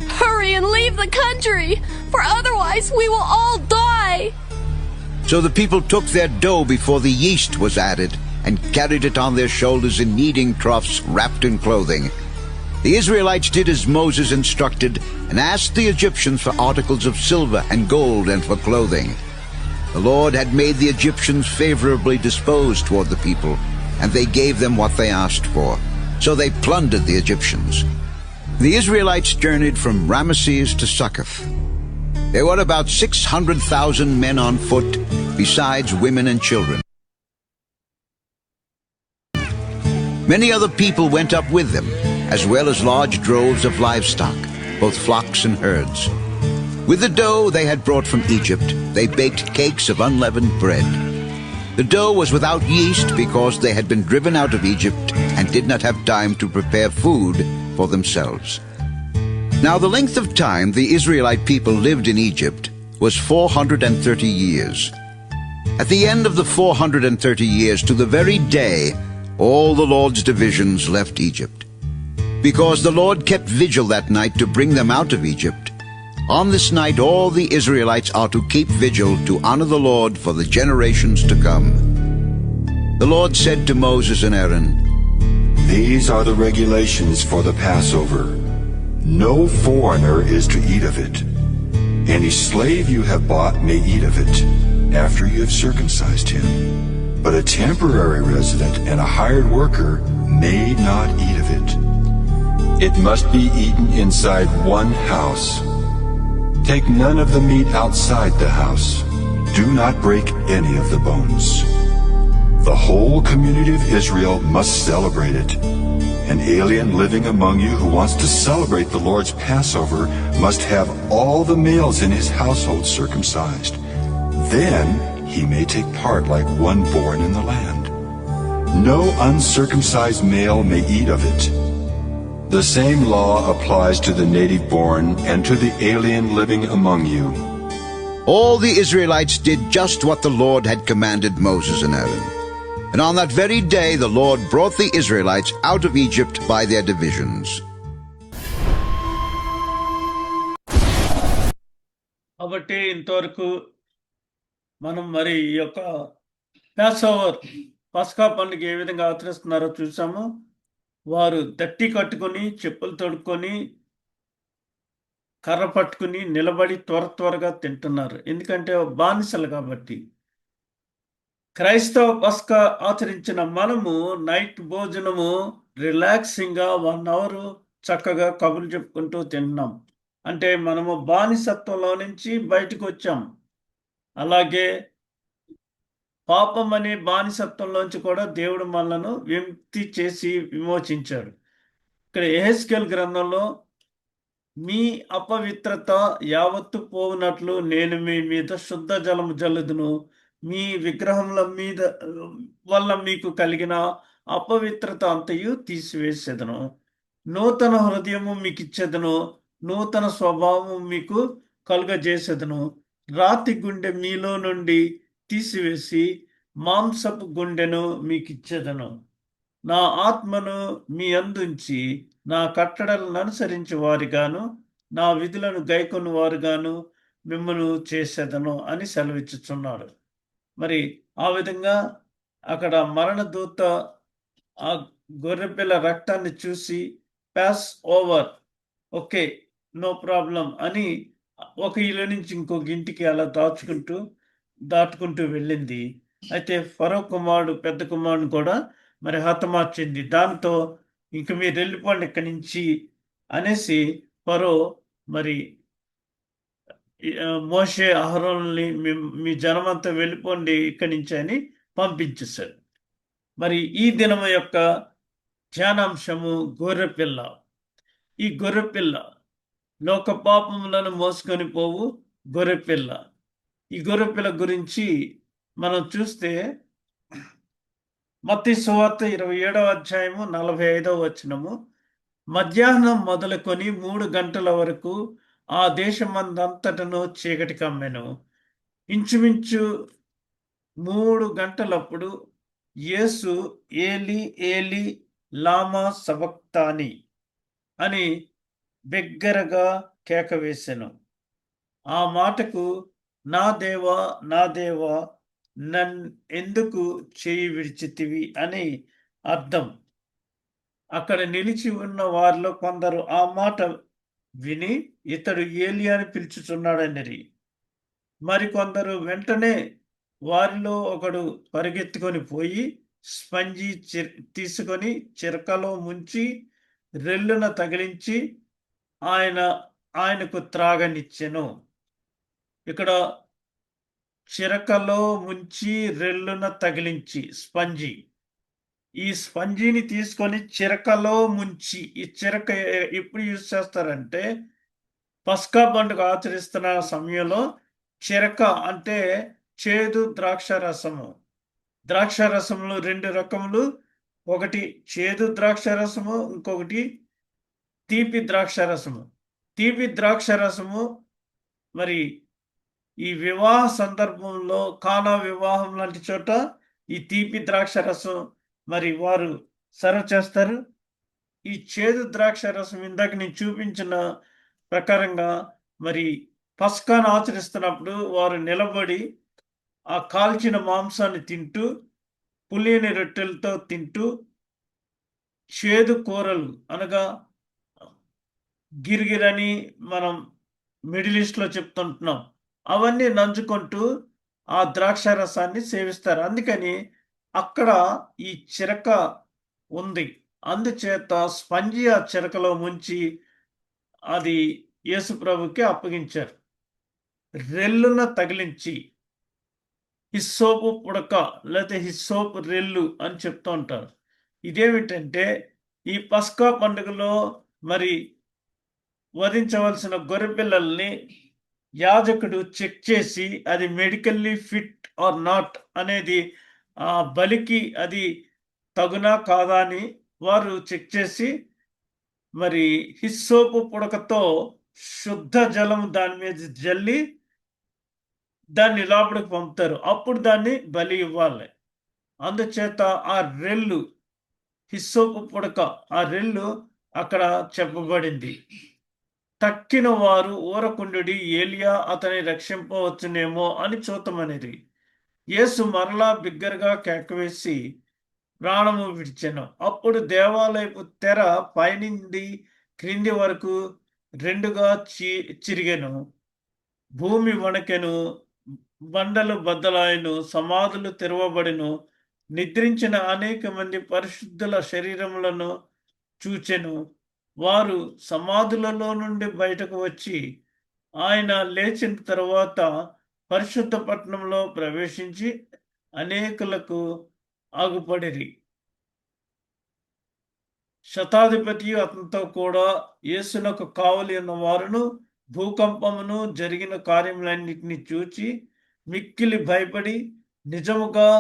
Hurry and leave the country, for otherwise we will all die. So the people took their dough before the yeast was added, and carried it on their shoulders in kneading troughs wrapped in clothing. The Israelites did as Moses instructed, and asked the Egyptians for articles of silver and gold and for clothing. The Lord had made the Egyptians favorably disposed toward the people, and they gave them what they asked for. So they plundered the Egyptians. The Israelites journeyed from Ramesses to Succoth. There were about 600,000 men on foot, besides women and children. Many other people went up with them, as well as large droves of livestock, both flocks and herds. With the dough they had brought from Egypt, they baked cakes of unleavened bread. The dough was without yeast because they had been driven out of Egypt and did not have time to prepare food for themselves. Now the length of time the Israelite people lived in Egypt was 430 years. At the end of the 430 years, to the very day, all the Lord's divisions left Egypt. Because the Lord kept vigil that night to bring them out of Egypt, on this night all the Israelites are to keep vigil to honor the Lord for the generations to come. The Lord said to Moses and Aaron, These are the regulations for the Passover. No foreigner is to eat of it. Any slave you have bought may eat of it after you have circumcised him. But a temporary resident and a hired worker may not eat of it. It must be eaten inside one house. Take none of the meat outside the house. Do not break any of the bones. The whole community of Israel must celebrate it. An alien living among you who wants to celebrate the Lord's Passover must have all the males in his household circumcised. Then he may take part like one born in the land. No uncircumcised male may eat of it. The same law applies to the native born and to the alien living among you. All the Israelites did just what the Lord had commanded Moses and Aaron. And on that very day the Lord brought the Israelites out of Egypt by their divisions. కాబట్టి ఇంతవరకు మనం మరి ఈ యొక్క పాస్ఓవర్ పస్కా పండుగ ఏ విధంగా ఆచరిస్తున్నారో చూసాము. వారు దట్టి కట్టుకొని చెప్పులు తొడుక్కొని కర్ర పట్టుకుని నిలబడి త్వరగా తింటున్నారు. ఎందుకంటే బానిసలు కాబట్టి. క్రైస్తవ పస్కా ఆచరించిన మనము నైట్ భోజనము రిలాక్సింగ్గా 1 అవర్ చక్కగా కబుర్లు చెప్పుకుంటూ తింటున్నాం. అంటే మనము బానిసత్వంలో నుంచి బయటకు వచ్చాం. అలాగే పాపం అనే బానిసత్వంలోంచి కూడా దేవుడు మనలను విముక్తి చేసి విమోచించాడు. ఇక్కడ యెహెజ్కేలు గ్రంథంలో మీ అపవిత్రత యావత్తు పోవునట్లు నేను మీ మీద శుద్ధ జలము జల్లుదును, మీ విగ్రహముల మీద వల్ల మీకు కలిగిన అపవిత్రత అంతయు తీసివేసేదను, నూతన హృదయము మీకు ఇచ్చేదను, నూతన స్వభావము మీకు కలుగజేసేదను, రాతి గుండె మీలో నుండి తీసివేసి మాంసపు గుండెను మీకు ఇచ్చేదను, నా ఆత్మను మీ అందుంచి నా కట్టడలను అనుసరించి వారిగాను నా విధులను గైకొని వారుగాను మిమ్మల్ని చేసేదను అని సెలవిచ్చుచున్నాడు. మరి ఆ విధంగా అక్కడ మరణ దూత ఆ గొర్రెపిల్ల రక్తాన్ని చూసి pass over, okay, no problem అని ఒక ఇల్లు నుంచి ఇంకొక ఇంటికి అలా దాటుకుంటూ వెళ్ళింది. అయితే ఫరో కుమారుడు పెద్ద కుమారుడు కూడా మరి హతమార్చింది. దాంతో ఇంక మీరు వెళ్ళిపోండి ఇక్కడి నుంచి అనేసి ఫరో మరి మోషే అహరోనుని మీ జనమంతా వెళ్ళిపోండి ఇక్కడి నుంచి అని పంపించేశాడు. మరి ఈ దినం యొక్క ధ్యానాంశము గొర్రెపిల్ల. ఈ గొర్రెపిల్ల లోక పాపములను మోసుకొని పోవు గొర్రెపిల్ల. ఈ గొర్రెపిల్ల గురించి మనం చూస్తే మత్తయి సువార్త 27వ అధ్యాయము 45వ వచనము, మధ్యాహ్నం మొదలుకొని 3 గంటల వరకు ఆ దేశమందంతటను చీకటి కమ్మెను. ఇంచుమించు 3 గంటలప్పుడు యేసు ఏలి ఏలి లామా సబక్తాని అని బిగ్గరగా కేక వేసెను. ఆ మాటకు నా దేవా నా దేవా నన్నెందుకు చేయి విడిచితివి అని అర్థం. అక్కడ నిలిచి ఉన్న వారిలో కొందరు ఆ మాట విని ఇతడు ఏలియాని పిలుచుచున్నాడనిరి. మరికొందరు వెంటనే వారిలో ఒకడు పరిగెత్తుకొని పోయి స్పంజి తీసుకొని చిరకలో ముంచి రెల్లున తగిలించి ఆయనకు త్రాగనిచ్చెను. ఇక్కడ చిరకలో ముంచి రెల్లున తగిలించి స్పంజి, ఈ స్పంజిని తీసుకొని చిరకలో ముంచి, ఈ చిరక ఎప్పుడు యూజ్ చేస్తారంటే పస్కా పండుగ ఆచరిస్తున్న సమయంలో చిరక అంటే చేదు ద్రాక్ష రసము. ద్రాక్ష రసములు 2 రకములు, ఒకటి చేదు ద్రాక్ష రసము, ఇంకొకటి తీపి ద్రాక్ష రసము. తీపి ద్రాక్ష రసము మరి ఈ వివాహ సందర్భంలో కానా వివాహం లాంటి చోట ఈ తీపి ద్రాక్ష రసం మరి వారు సర్వ్ చేస్తారు. ఈ చేదు ద్రాక్ష రసం ఇందాక నేను చూపించిన ప్రకారంగా మరి పస్కాను ఆచరిస్తున్నప్పుడు వారు నిలబడి ఆ కాల్చిన మాంసాన్ని తింటూ, పులియని రొట్టెలతో తింటూ, చేదు కూరలు అనగా గిరిగిరని మనం మిడిల్ ఈస్ట్‌లో చెప్తుంటున్నాం. అవన్నీ నంచుకుంటూ ఆ ద్రాక్ష రసాన్ని సేవిస్తారు. అందుకని అక్కడ ఈ చిరక ఉంది. అందుచేత స్పంజి ఆ చిరకలో ముంచి అది యేసు ప్రభుకి అప్పగించారు. రెల్లున తగిలించి హిస్సోపు పుడక లేతే హిస్సోపు రెల్లు అని చెప్తూ ఉంటారు. ఇదేమిటంటే ఈ పస్కా పండుగలో మరి వధించవలసిన గొర్రెపిల్లల్ని యాజకుడు చెక్ చేసి అది మెడికల్లీ ఫిట్ ఆర్ నాట్ అనేది ఆ బలికి అది తగునా కాదా అని వారు చెక్ చేసి మరి హిస్సోపు పుడకతో శుద్ధ జలం దాని మీద జల్లి దాన్ని లోపలికి పంపుతారు. అప్పుడు దాన్ని బలి ఇవ్వాలి. అందుచేత ఆ రెల్లు హిస్సోపు పుడక ఆ రెల్లు అక్కడ చెప్పబడింది. తక్కిన వారు ఊరకుండుడి, ఏలియా అతని రక్షింపవచ్చునేమో అని చూతమనిరి. యేసు మరలా బిగ్గరగా కేకవేసి ప్రాణము విడిచెను. అప్పుడు దేవాలయపు తెర పైనుండి క్రింది వరకు రెండుగా చిరిగెను. భూమి వణకెను, బండలు బద్దలాయెను, సమాధులు తెరవబడెను. నిద్రించిన అనేక మంది పరిశుద్ధుల శరీరములను చూచెను. వారు సమాధులలో నుండి బయటకు వచ్చి ఆయన లేచిన తరువాత పరిశుద్ధ పట్టణంలో ప్రవేశించి అనేకులకు ఆగుపడిరి. శతాధిపతి అతనితో కూడా యేసునకు కావలి ఉన్న వారును భూకంపమును జరిగిన కార్యములన్నిటిని చూచి మిక్కిలి భయపడి నిజముగా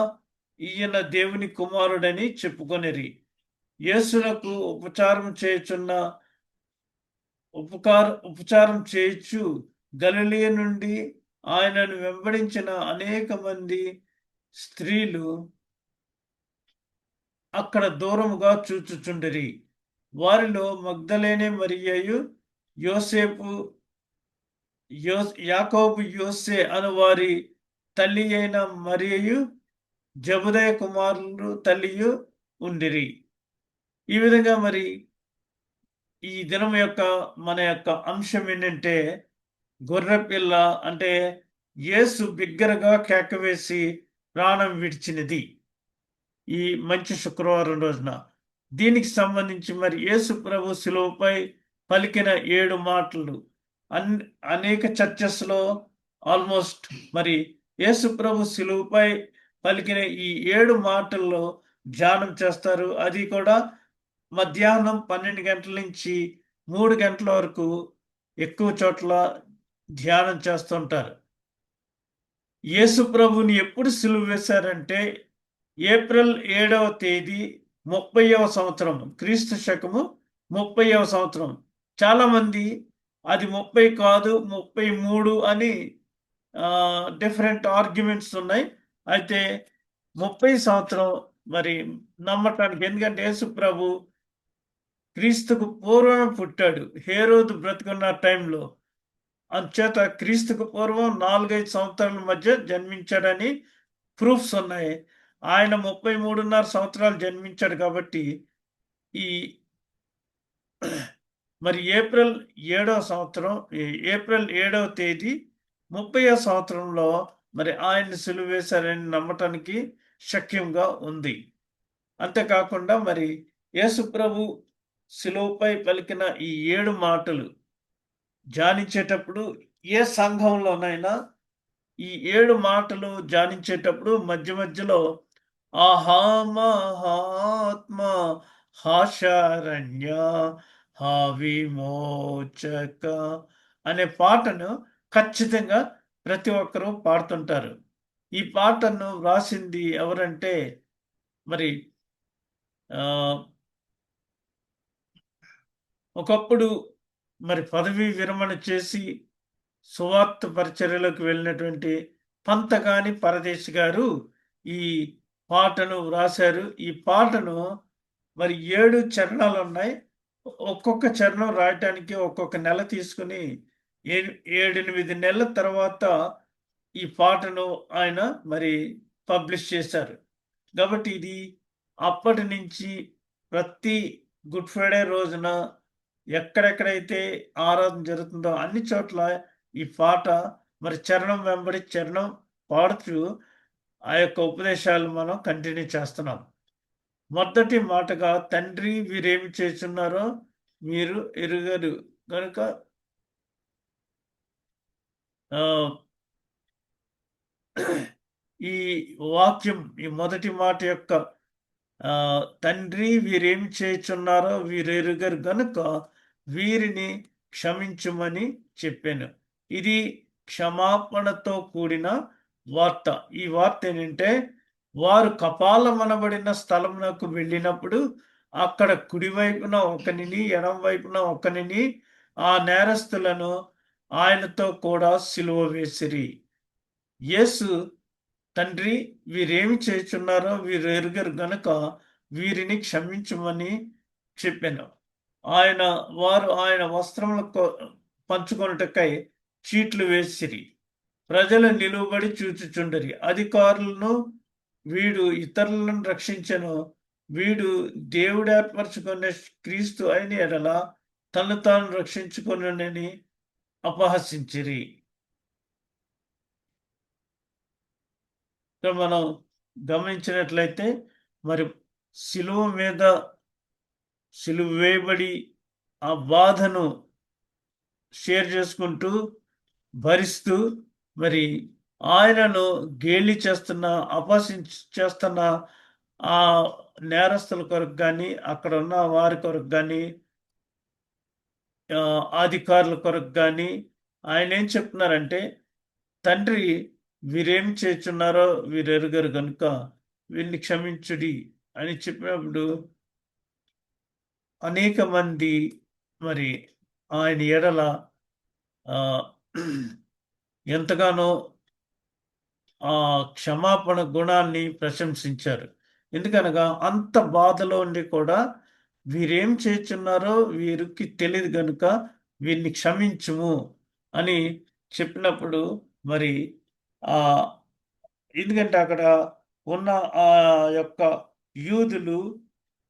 ఈయన దేవుని కుమారుడని చెప్పుకొనిరి. యేసునకు ఉపచారం చేయుచు గలిలయ నుండి ఆయనను వెంబడించిన అనేక మంది స్త్రీలు అక్కడ దూరముగా చూచుచుండిరి. వారిలో మగ్దలేనే మరియయు, యోసేపు, యాకోబు, యోసే అను వారి తల్లి అయిన మరియయు, జబదయ కుమారులు తల్లియు ఉండిరి. ఈ విధంగా మరి ఈ దినం యొక్క మన యొక్క అంశం ఏంటంటే గొర్రెపిల్ల అంటే యేసు బిగ్గరగా కేకవేసి ప్రాణం విడిచినది ఈ మంచి శుక్రవారం రోజున. దీనికి సంబంధించి మరి యేసు ప్రభు శిలువపై పలికిన 7 మాటలు అనేక చర్చెస్లో ఆల్మోస్ట్ మరి యేసు ప్రభు శిలువపై పలికిన ఈ 7 మాటల్లో ధ్యానం చేస్తారు. అది కూడా మధ్యాహ్నం 12 గంటల నుంచి 3 గంటల వరకు ఎక్కువ చోట్ల ధ్యానం చేస్తుంటారు. యేసు ప్రభుని ఎప్పుడు సిలువ వేశారంటే ఏప్రిల్ 7వ తేదీ 30వ సంవత్సరం, క్రీస్తు శకము 30వ సంవత్సరం. చాలామంది అది 30 కాదు 33 అని డిఫరెంట్ ఆర్గ్యుమెంట్స్ ఉన్నాయి. అయితే 30 సంవత్సరం మరి నమ్మటానికి, ఎందుకంటే యేసు ప్రభు క్రీస్తుకు పూర్వం పుట్టాడు. హేరోదు బ్రతుకున్న టైంలో. అందుచేత క్రీస్తుకు పూర్వం 4-5 సంవత్సరాల మధ్య జన్మించాడని ప్రూఫ్స్ ఉన్నాయి. ఆయన 33.5 సంవత్సరాలు జన్మించాడు కాబట్టి ఈ మరి ఏప్రిల్ 7వ తేదీ 30వ సంవత్సరంలో మరి ఆయన్ని సిలువ వేశారని నమ్మటానికి శక్యంగా ఉంది. అంతేకాకుండా మరి యేసు ప్రభు శిలువపై పలికిన ఈ 7 మాటలు ధ్యానించేటప్పుడు ఏ సంఘంలోనైనా ఈ 7 మాటలు ధ్యానించేటప్పుడు మధ్య మధ్యలో ఆహా మహాత్మ హాశరణ్య హావిమోచక అనే పాటను ఖచ్చితంగా ప్రతి ఒక్కరూ పాడుతుంటారు. ఈ పాటను వ్రాసింది ఎవరంటే మరి ఒకప్పుడు మరి పదవీ విరమణ చేసి సువార్త పరిచర్యలోకి వెళ్ళినటువంటి పంతగాని పరదేశి గారు ఈ పాటను వ్రాశారు. ఈ పాటను మరి 7 చరణాలున్నాయి. ఒక్కొక్క చరణం రాయటానికి ఒక్కొక్క నెల తీసుకొని 7, 8 నెలల తర్వాత ఈ పాటను ఆయన మరి పబ్లిష్ చేశారు. కాబట్టి ఇది అప్పటి నుంచి ప్రతి గుడ్ ఫ్రైడే రోజున ఎక్కడెక్కడైతే ఆరాధన జరుగుతుందో అన్ని చోట్ల ఈ పాట మరి చరణం వెంబడి చరణం పాడుతూ ఆ యొక్క ఉపదేశాలు మనం కంటిన్యూ చేస్తున్నాం. మొదటి మాటగా తండ్రి వీరేమి చేస్తున్నారో మీరు ఎరుగరు గనుక ఈ వాక్యం ఈ మొదటి మాట యొక్క తండ్రి వీరేమి చేయుచున్నారో వీరెరుగరు గనుక వీరిని క్షమించుమని చెప్పాను. ఇది క్షమాపణతో కూడిన వార్త. ఈ వార్త ఏంటంటే వారు కపాలమనబడిన స్థలమునకు వెళ్ళినప్పుడు అక్కడ కుడివైపున ఒకనిని ఎడమ వైపున ఒకనిని ఆ నేరస్తులను ఆయనతో కూడా సిలువ వేసిరి. యేసు తండ్రి వీరేమి చేయుచున్నారో వీరు ఎరుగరు గనుక వీరిని క్షమించమని చెప్పాను. వారు ఆయన వస్త్రములు పంచుకొనుటకై చీట్లు వేసిరి. ప్రజలు నిలువబడి చూచుచుండరి. అధికారులను వీడు ఇతరులను రక్షించెను, వీడు దేవుడు ఏర్పరచుకునే క్రీస్తు అయిన ఎడల తను తాను రక్షించుకొనని అపహసించిరి. మనం గమనించినట్లయితే మరి సిలువ మీద సిలువ వేయబడి ఆ బాధను షేర్ చేసుకుంటూ భరిస్తూ మరి ఆయనను గేలి చేస్తున్న ఆ నేరస్తుల కొరకు కానీ అక్కడ ఉన్న వారి కొరకు కానీ అధికారుల కొరకు కానీ ఆయన ఏం చెప్తున్నారంటే తండ్రి వీరేం చేస్తున్నారో వీరెరుగరు కనుక వీరిని క్షమించుడి అని చెప్పినప్పుడు అనేక మంది మరి ఆయన ఎడల ఎంతగానో ఆ క్షమాపణ గుణాన్ని ప్రశంసించారు. ఎందుకనగా అంత బాధలో ఉండి కూడా వీరేం చేస్తున్నారో వీరికి తెలియదు కనుక వీరిని క్షమించుము అని చెప్పినప్పుడు మరి ఎందుకంటే అక్కడ ఉన్న ఆ యొక్క యూదులు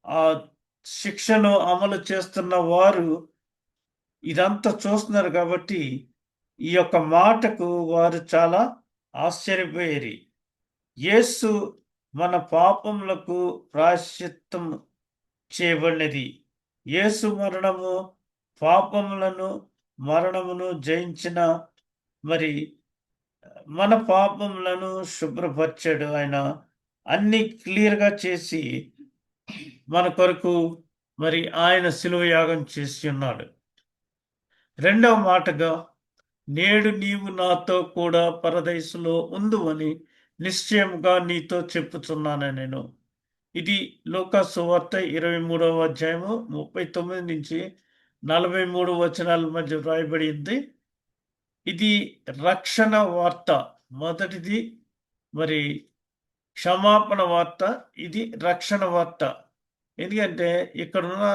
ఆ శిక్షను అమలు చేస్తున్న వారు ఇదంతా చూస్తున్నారు కాబట్టి ఈ యొక్క మాటకు వారు చాలా ఆశ్చర్యపోయేరి. యేసు మన పాపములకు ప్రాయశ్చిత్తం చేయబడినది. యేసు మరణము మరణమును జయించిన మరి మన పాపములను శుభ్రపరిచాడు. ఆయన అన్ని క్లియర్గా చేసి మన కొరకు మరి ఆయన శిలువ యాగం చేసి ఉన్నాడు. రెండవ మాటగా నేడు నీవు నాతో కూడా పరదైసులో ఉందువని నిశ్చయముగా నీతో చెప్పుచున్నాను నేను. ఇది లూకా సువార్త 23వ అధ్యాయము 39 నుంచి 43 వచనాల మధ్య వ్రాయబడింది. ఇది రక్షణ వార్త. మొదటిది మరి క్షమాపణ వార్త, ఇది రక్షణ వార్త. ఎందుకంటే ఇక్కడున్న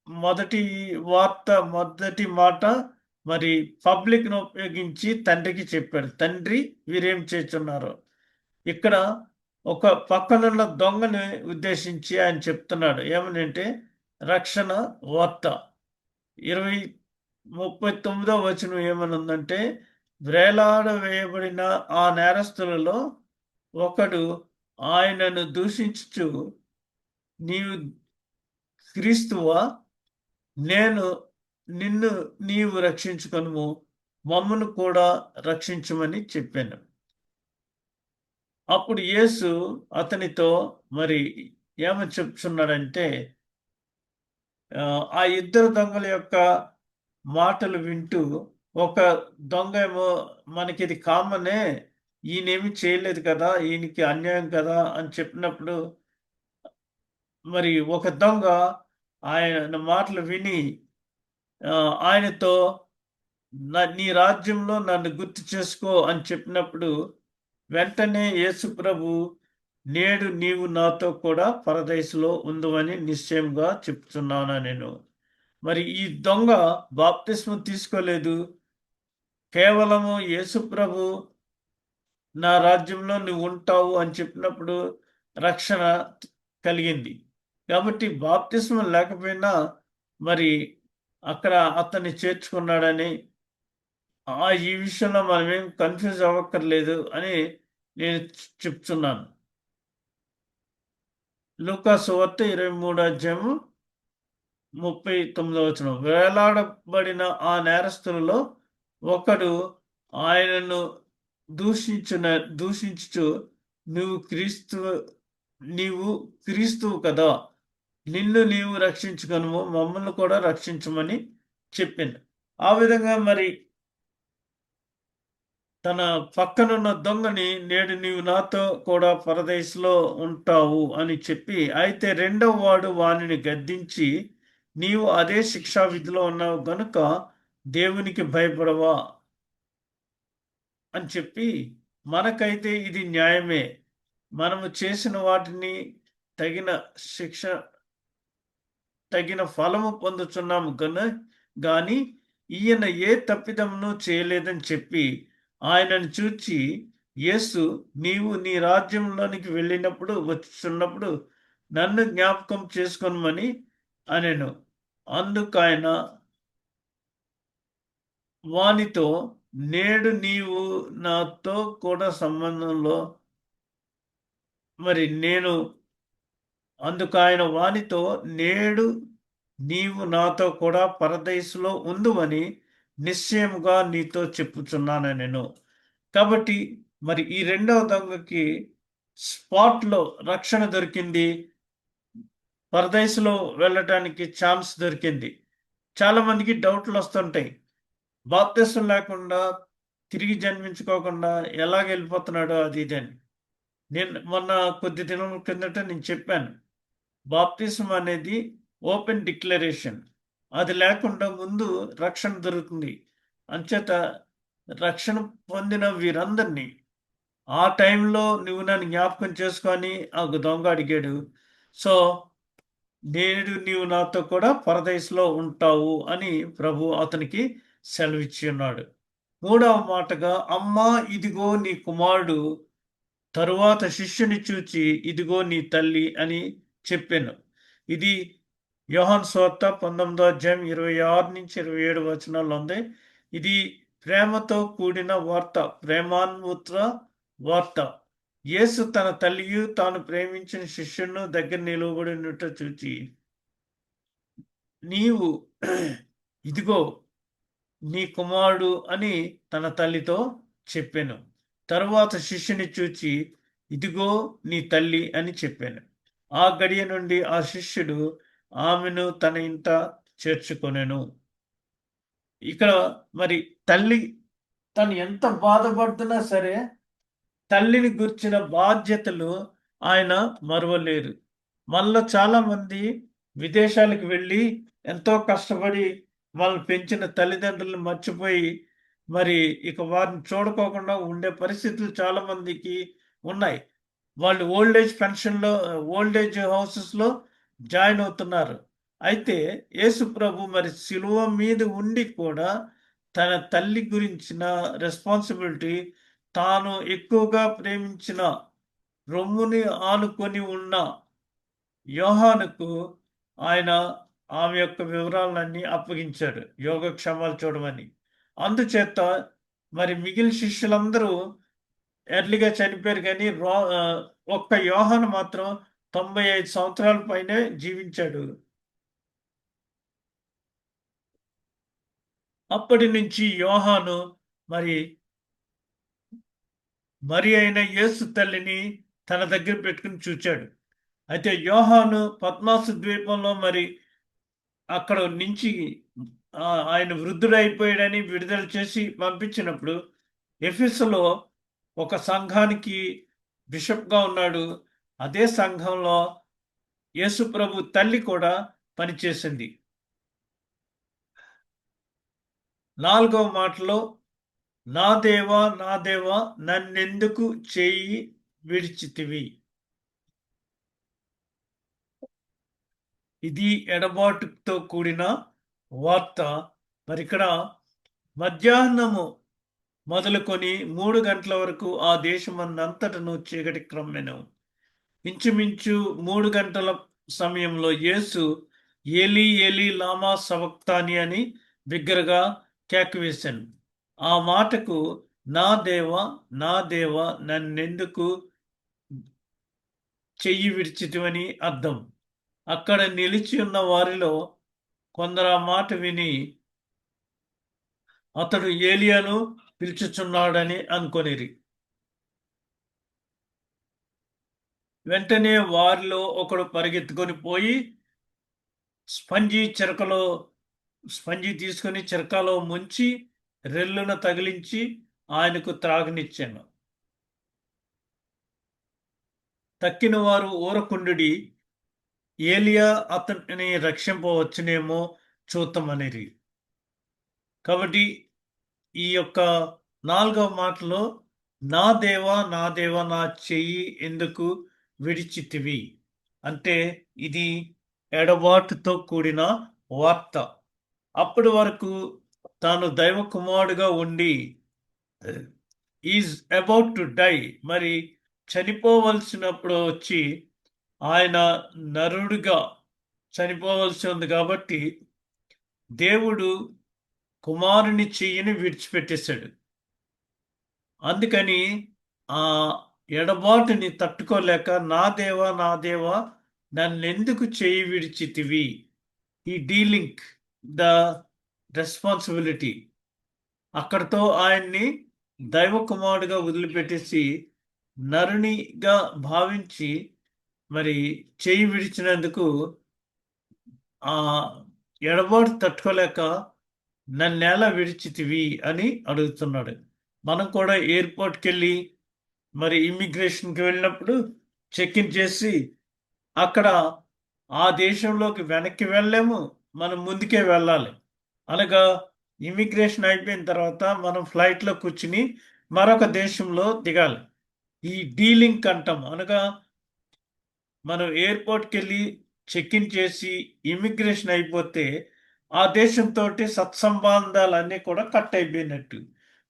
మొదటి వార్త మొదటి మాట మరి పబ్లిక్ను ఉపయోగించి తండ్రికి చెప్పాడు, తండ్రి వీరేం చేస్తున్నారు. ఇక్కడ ఒక పక్కనున్న దొంగని ఉద్దేశించి ఆయన చెప్తున్నాడు ఏమనంటే రక్షణ వార్త. 39వ వచనం ఏమనుందంటే వ్రేలాడ వేయబడిన ఆ నేరస్తులలో ఒకడు ఆయనను దూషించుచు నీవు క్రీస్తువా, నీవు రక్షించుకొనుము, మమ్మను కూడా రక్షించమని చెప్పాను. అప్పుడు యేసు అతనితో మరి ఏమని చెప్తున్నాడంటే ఆ ఇద్దరు దొంగల యొక్క మాటలు వింటూ ఒక దొంగ ఏమో మనకి ఇది కామనే, ఈయనేమి చేయలేదు కదా, ఈయనకి అన్యాయం కదా అని చెప్పినప్పుడు మరి ఒక దొంగ ఆయన మాటలు విని ఆయనతో నీ రాజ్యంలో నన్ను గుర్తు చేసుకో అని చెప్పినప్పుడు వెంటనే యేసు ప్రభు, నేడు నీవు నాతో కూడా పరదైసులో ఉందువని నిశ్చయంగా చెప్తున్నాను నేను. మరి ఈ దొంగ బాప్తిస్మం తీసుకోలేదు. కేవలము యేసు ప్రభు నా రాజ్యంలో నువ్వు ఉంటావు అని చెప్పినప్పుడు రక్షణ కలిగింది. కాబట్టి బాప్తిస్మం లేకపోయినా మరి అక్కడ అతన్ని చేర్చుకున్నాడని, ఈ విషయంలో మనమేం కన్‌ఫ్యూజ్ అవ్వక్కర్లేదు అని నేను చెప్తున్నాను. లూకా సువార్త 23 అధ్యాయము 39 వచనం. వేలాడబడిన ఆ నేరస్తులలో ఒకడు ఆయనను దూషించుచు, నీవు క్రీస్తువు కదా, నిన్ను నీవు రక్షించుకొనుము, మమ్మల్ని కూడా రక్షించమని చెప్పిండు. ఆ విధంగా మరి తన పక్కనున్న దొంగని, నేడు నీవు నాతో కూడా పరదైసులో ఉంటావు అని చెప్పి, అయితే రెండవ వాడు వానిని గద్దించి, నీవు అదే శిక్షా విధిలో ఉన్నావు గనుక దేవునికి భయపడవా అని చెప్పి, మనకైతే ఇది న్యాయమే, మనము చేసిన వాటిని తగిన శిక్ష, తగిన ఫలము పొందుతున్నాము గాని ఈయన ఏ తప్పిదమును చేయలేదని చెప్పి ఆయనను చూచి, యేసు, నీవు నీ రాజ్యంలోనికి వెళ్ళినప్పుడు వచ్చుచున్నప్పుడు నన్ను జ్ఞాపకం చేసుకొనమని అనెను. అందుకాయన వానితో, నేడు నీవు నాతో కూడా సంబంధంలో మరి నేను అందుకాయన వానితో, నేడు నీవు నాతో కూడా పరదైసులో ఉందువని నిశ్చయముగా నీతో చెప్పుచున్నాను నేను. కాబట్టి మరి ఈ రెండవ దొంగకి స్పాట్లో రక్షణ దొరికింది. పరదైసులో వెళ్ళటానికి ఛాన్స్ దొరికింది. చాలా మందికి డౌట్లు వస్తుంటాయి. బాప్తిసం లేకుండా, తిరిగి జన్మించుకోకుండా ఎలాగ వెళ్ళిపోతున్నాడో అది ఇది అని. నేను మొన్న కొద్ది దినముల కిందట నేను చెప్పాను. బాప్తిసం అనేది ఓపెన్ డిక్లరేషన్. అది లేకుండా ముందు రక్షణ దొరుకుతుంది. అంచేత రక్షణ పొందిన వీరందరినీ ఆ టైంలో నువ్వు నన్ను జ్ఞాపకం చేసుకొని ఆ దొంగ అడిగాడు. సో నేడు నీవు నాతో కూడా పరదైసులో ఉంటావు అని ప్రభు అతనికి సెలవిచ్చి ఉన్నాడు. మూడవ మాటగా, అమ్మా ఇదిగో నీ కుమారుడు, తరువాత శిష్యుని చూచి ఇదిగో నీ తల్లి అని చెప్పాను. ఇది యోహాను సువార్త 19వ అధ్యాయం 26 నుంచి 27 వచనాల్లో ఉంది. ఇది ప్రేమతో కూడిన వార్త, ప్రేమాన్విత వార్త. యేసు తన తల్లియు తాను ప్రేమించిన శిష్యును దగ్గర నిలువబడినట్టు చూచి, నీవు ఇదిగో నీ కుమారుడు అని తన తల్లితో చెప్పాను. తరువాత శిష్యుని చూచి ఇదిగో నీ తల్లి అని చెప్పాను. ఆ గడియ నుండి ఆ శిష్యుడు ఆమెను తన ఇంట చేర్చుకొనెను. ఇక్కడ మరి తల్లి తను ఎంత బాధపడుతున్నా సరే తల్లిని గుర్చిన బాధ్యతలు ఆయన మరువలేరు. మనలో చాలా మంది విదేశాలకు వెళ్ళి ఎంతో కష్టపడి వాళ్ళు పెంచిన తల్లిదండ్రులను మర్చిపోయి మరి ఇక వారిని చూడుకోకుండా ఉండే పరిస్థితులు చాలా మందికి ఉన్నాయి. వాళ్ళు ఓల్డ్ ఏజ్ హౌసెస్లో జాయిన్ అవుతున్నారు. అయితే యేసు ప్రభు మరి సిలువ మీద ఉండి కూడా తన తల్లి గురించిన రెస్పాన్సిబిలిటీ, తాను ఎక్కువగా ప్రేమించిన రొమ్ముని ఆనుకొని ఉన్న యోహానుకు ఆయన ఆమె యొక్క వివరాలన్నీ అప్పగించాడు, యోగక్షేమాలు చూడమని. అందుచేత మరి మిగిలిన శిష్యులందరూ ఎర్లీగా చనిపోయారు, కానీ ఒక్క యోహాను మాత్రం 95 సంవత్సరాల పైనే జీవించాడు. అప్పటి నుంచి యోహాను మరి అయిన యేసు తల్లిని తన దగ్గర పెట్టుకుని చూచాడు. అయితే యోహాను పద్మాసు ద్వీపంలో మరి అక్కడ నుంచి ఆయన వృద్ధుడైపోయాడని విడుదల చేసి పంపించినప్పుడు ఎఫెసులో ఒక సంఘానికి బిషప్గా ఉన్నాడు. అదే సంఘంలో యేసు ప్రభు తల్లి కూడా పనిచేసింది. 4వ మాటలో నా దేవా నన్నెందుకు చేయి విడిచితివి. ఇది ఎడబాటుతో కూడిన వార్త. మరి ఇక్కడ మధ్యాహ్నము మొదలుకొని 3 గంటల వరకు ఆ దేశమందంతటను చీకటి క్రమ్మెను. ఇంచుమించు 3 గంటల సమయంలో యేసు ఏలీ ఏలీ లామా సబక్తాని అని బిగ్గరగా కేకవేశాను. ఆ మాటకు నా దేవా నన్నెందుకు చెయ్యి విడిచితివని అర్థం. అక్కడ నిలిచి ఉన్న వారిలో కొందరు ఆ మాట విని అతడు ఏలియాను పిలుచుచున్నాడని అనుకొనిరి. వెంటనే వారిలో ఒకడు పరిగెత్తుకొని పోయి స్పంజి తీసుకుని చెరకలో ముంచి రెల్లున తగిలించి ఆయనకు త్రాగనిచ్చాను. తక్కిన వారు ఊరకుండుడి, ఏలియా అతనిని రక్షింపవచ్చునేమో చూద్దామనిరి. కాబట్టి ఈ యొక్క 4వ మాటలో నా దేవా నా చెయ్యి ఎందుకు విడిచితివి అంటే ఇది ఎడబాటుతో కూడిన వార్త. అప్పటి వరకు తాను దైవ కుమారుడుగా ఉండి ఈజ్ అబౌట్ టు డై, మరి చనిపోవలసినప్పుడు వచ్చి ఆయన నరుడుగా చనిపోవలసి ఉంది కాబట్టి దేవుడు కుమారుని చెయ్యిని విడిచిపెట్టేశాడు. అందుకని ఆ ఎడబాటుని తట్టుకోలేక నా దేవా నన్నెందుకు చెయ్యి విడిచితివి. ఈ డీలింక్ ద రెస్పాన్సిబిలిటీ అక్కడితో ఆయన్ని దైవ కుమారుడుగా వదిలిపెట్టేసి నరునిగా భావించి మరి చెయ్యి విడిచినందుకు ఆ ఎడబాటు తట్టుకోలేక నన్నేలా విడిచితివి అని అడుగుతున్నాడు. మనం కూడా ఎయిర్పోర్ట్కి వెళ్ళి మరి ఇమ్మిగ్రేషన్కి వెళ్ళినప్పుడు చెక్ ఇన్ చేసి అక్కడ ఆ దేశంలోకి వెనక్కి వెళ్ళలేము, మనం ముందుకే వెళ్ళాలి. అనగా ఇమ్మిగ్రేషన్ అయిపోయిన తర్వాత మనం ఫ్లైట్లో కూర్చుని మరొక దేశంలో దిగాలి. ఈ డీలింక్ అంటాం. అనగా మనం ఎయిర్పోర్ట్కి వెళ్ళి చెక్ ఇన్ చేసి ఇమ్మిగ్రేషన్ అయిపోతే ఆ దేశంతో సత్సంబంధాలన్నీ కూడా కట్ అయిపోయినట్టు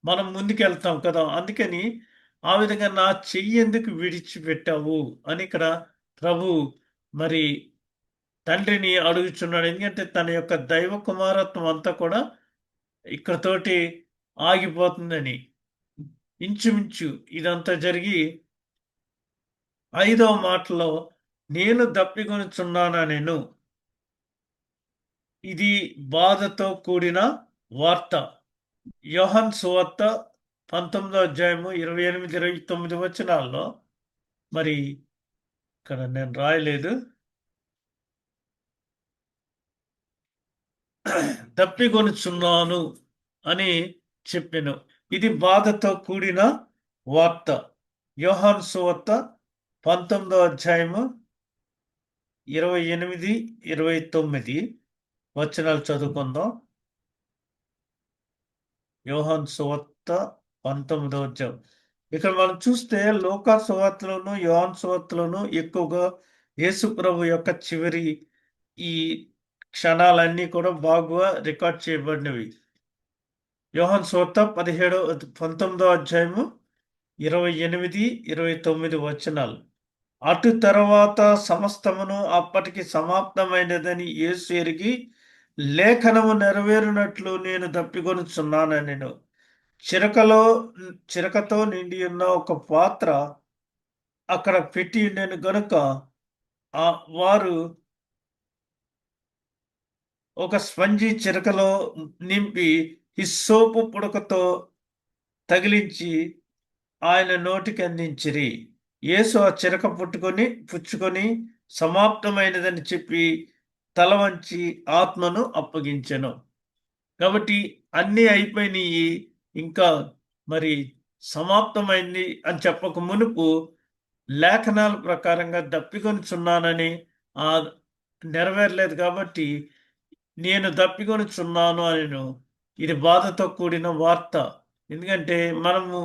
మనం ముందుకు వెళ్తాం కదా. అందుకని ఆ విధంగా నా చెయ్యి ఎందుకు విడిచిపెట్టావు అని ఇక్కడ ప్రభు మరి తండ్రిని అడుగుచున్నాడు. ఎందుకంటే తన యొక్క దైవ కుమారత్వం అంతా కూడా ఇక్కడతోటి ఆగిపోతుందని. ఇంచుమించు ఇదంతా జరిగి 5వ మాటలో నేను దప్పికొనుచున్నానా నేను. ఇది బాధతో కూడిన వార్త. యోహాను సువార్త 19వ అధ్యాయము 28, 29 వచనాల్లో మరి ఇక్కడ నేను రాయలేదు, తప్పికొనుచున్నాను అని చెప్పాను. ఇది బాధతో కూడిన వార్త. యోహాను సువార్త 19వ అధ్యాయము 28, 29 వచనాలు చదువుకుందాం. యోహాను సువార్త 19వ అధ్యాయం. ఇక్కడ మనం చూస్తే లూకా సువార్తలోను యోహాను సువార్తలోను ఎక్కువగా యేసు ప్రభు యొక్క చివరి ఈ క్షణాలన్నీ కూడా బాగా రికార్డ్ చేయబడినవి. యోహాను సువార్త 19వ అధ్యాయము 28, 29 వచనాలు. అటు తర్వాత సమస్తమును అప్పటికి సమాప్తమైనదని యేసు ఎరిగి లేఖనము నెరవేరునట్లు నేను తప్పికొనుచున్నానెను. చిరకతో నిండి ఉన్న ఒక పాత్ర అక్కడ పెట్టి ఉండెను గనుక వారు ఒక స్పంజి చిరకలో నింపి హిస్సోపు పుడకతో తగిలించి ఆయన నోటికి అందించిరి. యేసు ఆ చిరక పుచ్చుకొని సమాప్తమైనదని చెప్పి తల వంచి ఆత్మను అప్పగించెను. కాబట్టి అన్నీ అయిపోయినాయి, ఇంకా మరి సమాప్తమైంది అని చెప్పక మునుపు లేఖనాల ప్రకారంగా దప్పికొనుచున్నానని నెరవేరలేదు కాబట్టి నేను దప్పికొనుచున్నాను అనెను. ఇది బాధతో కూడిన వార్త. ఎందుకంటే మనము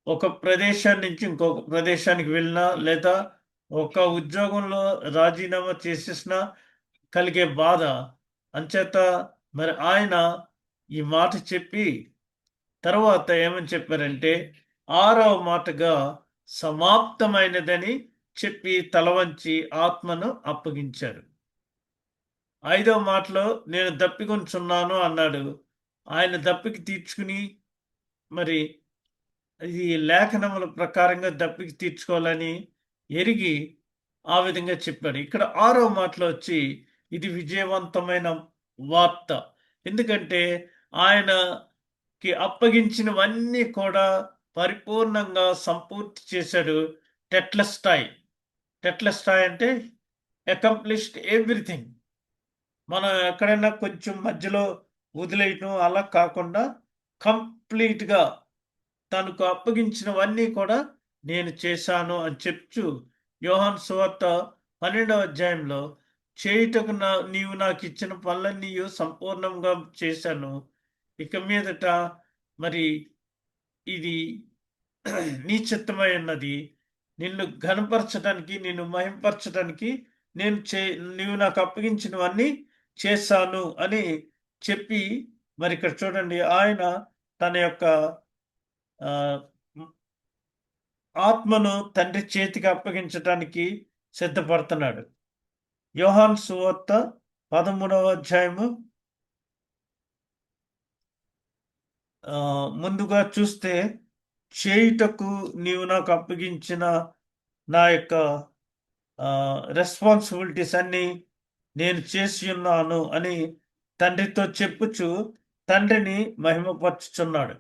ఒక ప్రదేశం నుంచి ఇంకొక ప్రదేశానికి వెళ్ళినా, లేదా ఒక ఉద్యోగంలో రాజీనామా చేసేసినా కలిగే బాధ. అంచేత మరి ఆయన ఈ మాట చెప్పి తర్వాత ఏమని చెప్పారంటే, ఆరవ మాటగా సమాప్తమైనదని చెప్పి తల వంచి ఆత్మను అప్పగించారు. ఐదవ మాటలో నేను దప్పికొనుచున్నాను అన్నాడు. ఆయన దప్పిక తీర్చుకుని మరి ఇది లేఖనముల ప్రకారంగా దప్పిక తీర్చుకోవాలని ఎరిగి ఆ విధంగా చెప్పాడు. ఇక్కడ ఆరో మాటలో వచ్చి ఇది విజయవంతమైన వార్త. ఎందుకంటే ఆయనకి అప్పగించినవన్నీ కూడా పరిపూర్ణంగా సంపూర్తి చేశాడు. టెట్లెస్టాయ్. టెట్లెస్టాయ్ అంటే అకంప్లిష్డ్ ఎవ్రీథింగ్. మనం ఎక్కడైనా కొంచెం మధ్యలో వదిలేయటం అలా కాకుండా కంప్లీట్‌గా తనకు అప్పగించినవన్నీ కూడా నేను చేశాను అని చెప్తూ యోహాను సువార్త 12వ అధ్యాయంలో చేయుటకు నీవు నాకిచ్చిన పనులన్నీయు సంపూర్ణంగా చేశాను. ఇక మీదట మరి ఇది నీ చిత్తమై ఉన్నది. నిన్ను ఘనపరచడానికి, నిన్ను మహిమపరచడానికి నీవు నాకు అప్పగించినవన్నీ చేశాను అని చెప్పి మరి ఇక్కడ చూడండి ఆయన తన యొక్క ఆహ్, హ్మ్, ఆత్మను తండ్రి చేతికి అప్పగించటానికి సిద్ధపడుతున్నాడు. యోహాను సువార్త 13వ అధ్యాయము ముందుగా చూస్తే చేయుటకు నీవు నాకు అప్పగించిన నా యొక్క రెస్పాన్సిబిలిటీస్ అన్నీ నేను చేసి ఉన్నాను అని తండ్రితో చెప్పుచు తండ్రిని మహిమపరచుచున్నాడు.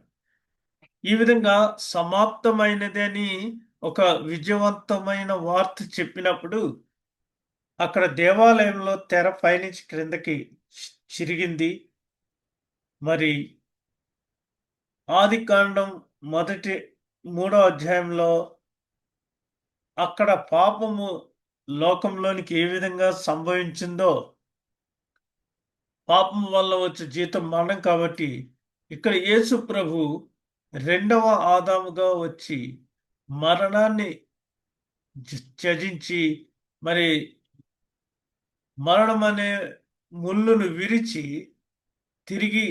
ఈ విధంగా సమాప్తమైనది అని ఒక విజయవంతమైన వార్త చెప్పినప్పుడు అక్కడ దేవాలయంలో తెర పైనుంచి క్రిందకి చిరిగింది. మరి ఆదికాండం మొదటి 3వ అధ్యాయంలో అక్కడ పాపము లోకంలోనికి ఏ విధంగా సంభవించిందో, పాపం వల్ల వచ్చే జీతం మరణం కాబట్టి, ఇక్కడ యేసు ప్రభు రెండవ ఆదాముగా వచ్చి మరణాన్ని త్యజించి మరి మరణం అనే ముళ్ళును విరిచి తిరిగి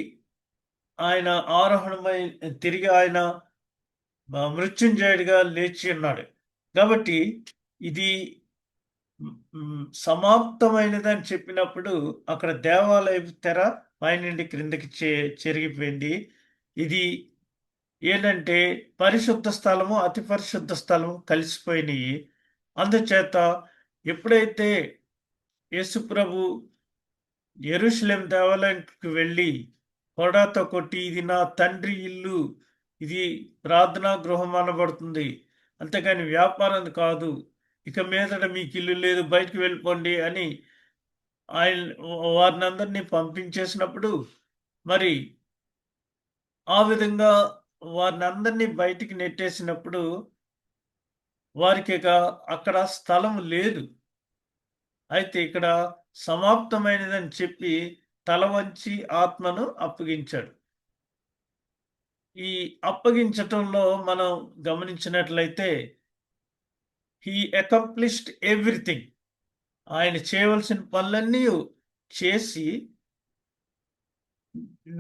ఆయన ఆరోహణమై తిరిగి ఆయన మృత్యుంజయుడిగా లేచి ఉన్నాడు. కాబట్టి ఇది సమాప్తమైనదని చెప్పినప్పుడు అక్కడ దేవాలయపు తెర పైనుండి క్రిందకి చెరిగిపోయింది. ఇది ఏంటంటే పరిశుద్ధ స్థలము, అతి పరిశుద్ధ స్థలము కలిసిపోయినాయి. అందుచేత ఎప్పుడైతే యేసుప్రభు యెరూషలేం దేవాలయానికి వెళ్ళి కొరడాతో కొట్టి ఇది నా తండ్రి ఇల్లు, ఇది ప్రార్థనా గృహం అనబడుతుంది, అంతేగాని వ్యాపారం కాదు, ఇక మీదట మీకు ఇల్లు లేదు బయటికి వెళ్ళిపోండి అని ఆయన వారినందరినీ పంపించేసినప్పుడు మరి ఆ విధంగా వారిని అందరినీ బయటికి నెట్టేసినప్పుడు వారికి ఇక అక్కడ స్థలం లేదు. అయితే ఇక్కడ సమాప్తమైనదని చెప్పి తల వంచి ఆత్మను అప్పగించాడు. ఈ అప్పగించటంలో మనం గమనించినట్లయితే హీ అకంప్లిష్డ్ ఎవ్రీథింగ్. ఆయన చేయవలసిన పనులన్నీ చేసి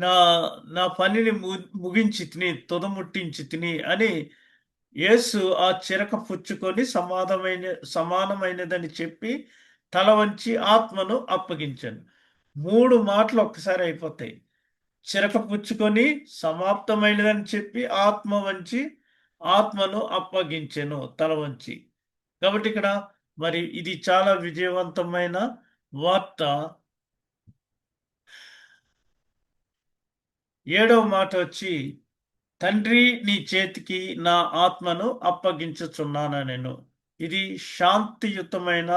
నా నా పనిని ముగించి తిని తుదముట్టించి తిని అని యేసు ఆ చిరక పుచ్చుకొని సమానమైనదని చెప్పి తల వంచి ఆత్మను అప్పగించాను. 3 మాటలు ఒక్కసారి అయిపోతాయి. చిరక పుచ్చుకొని సమాప్తమైనదని చెప్పి ఆత్మ వంచి ఆత్మను అప్పగించెను తల వంచి. కాబట్టి ఇక్కడ మరి ఇది చాలా విజయవంతమైన వార్త. 7వ మాట వచ్చి తండ్రి నీ చేతికి నా ఆత్మను అప్పగించుచున్నానెను. ఇది శాంతియుతమైన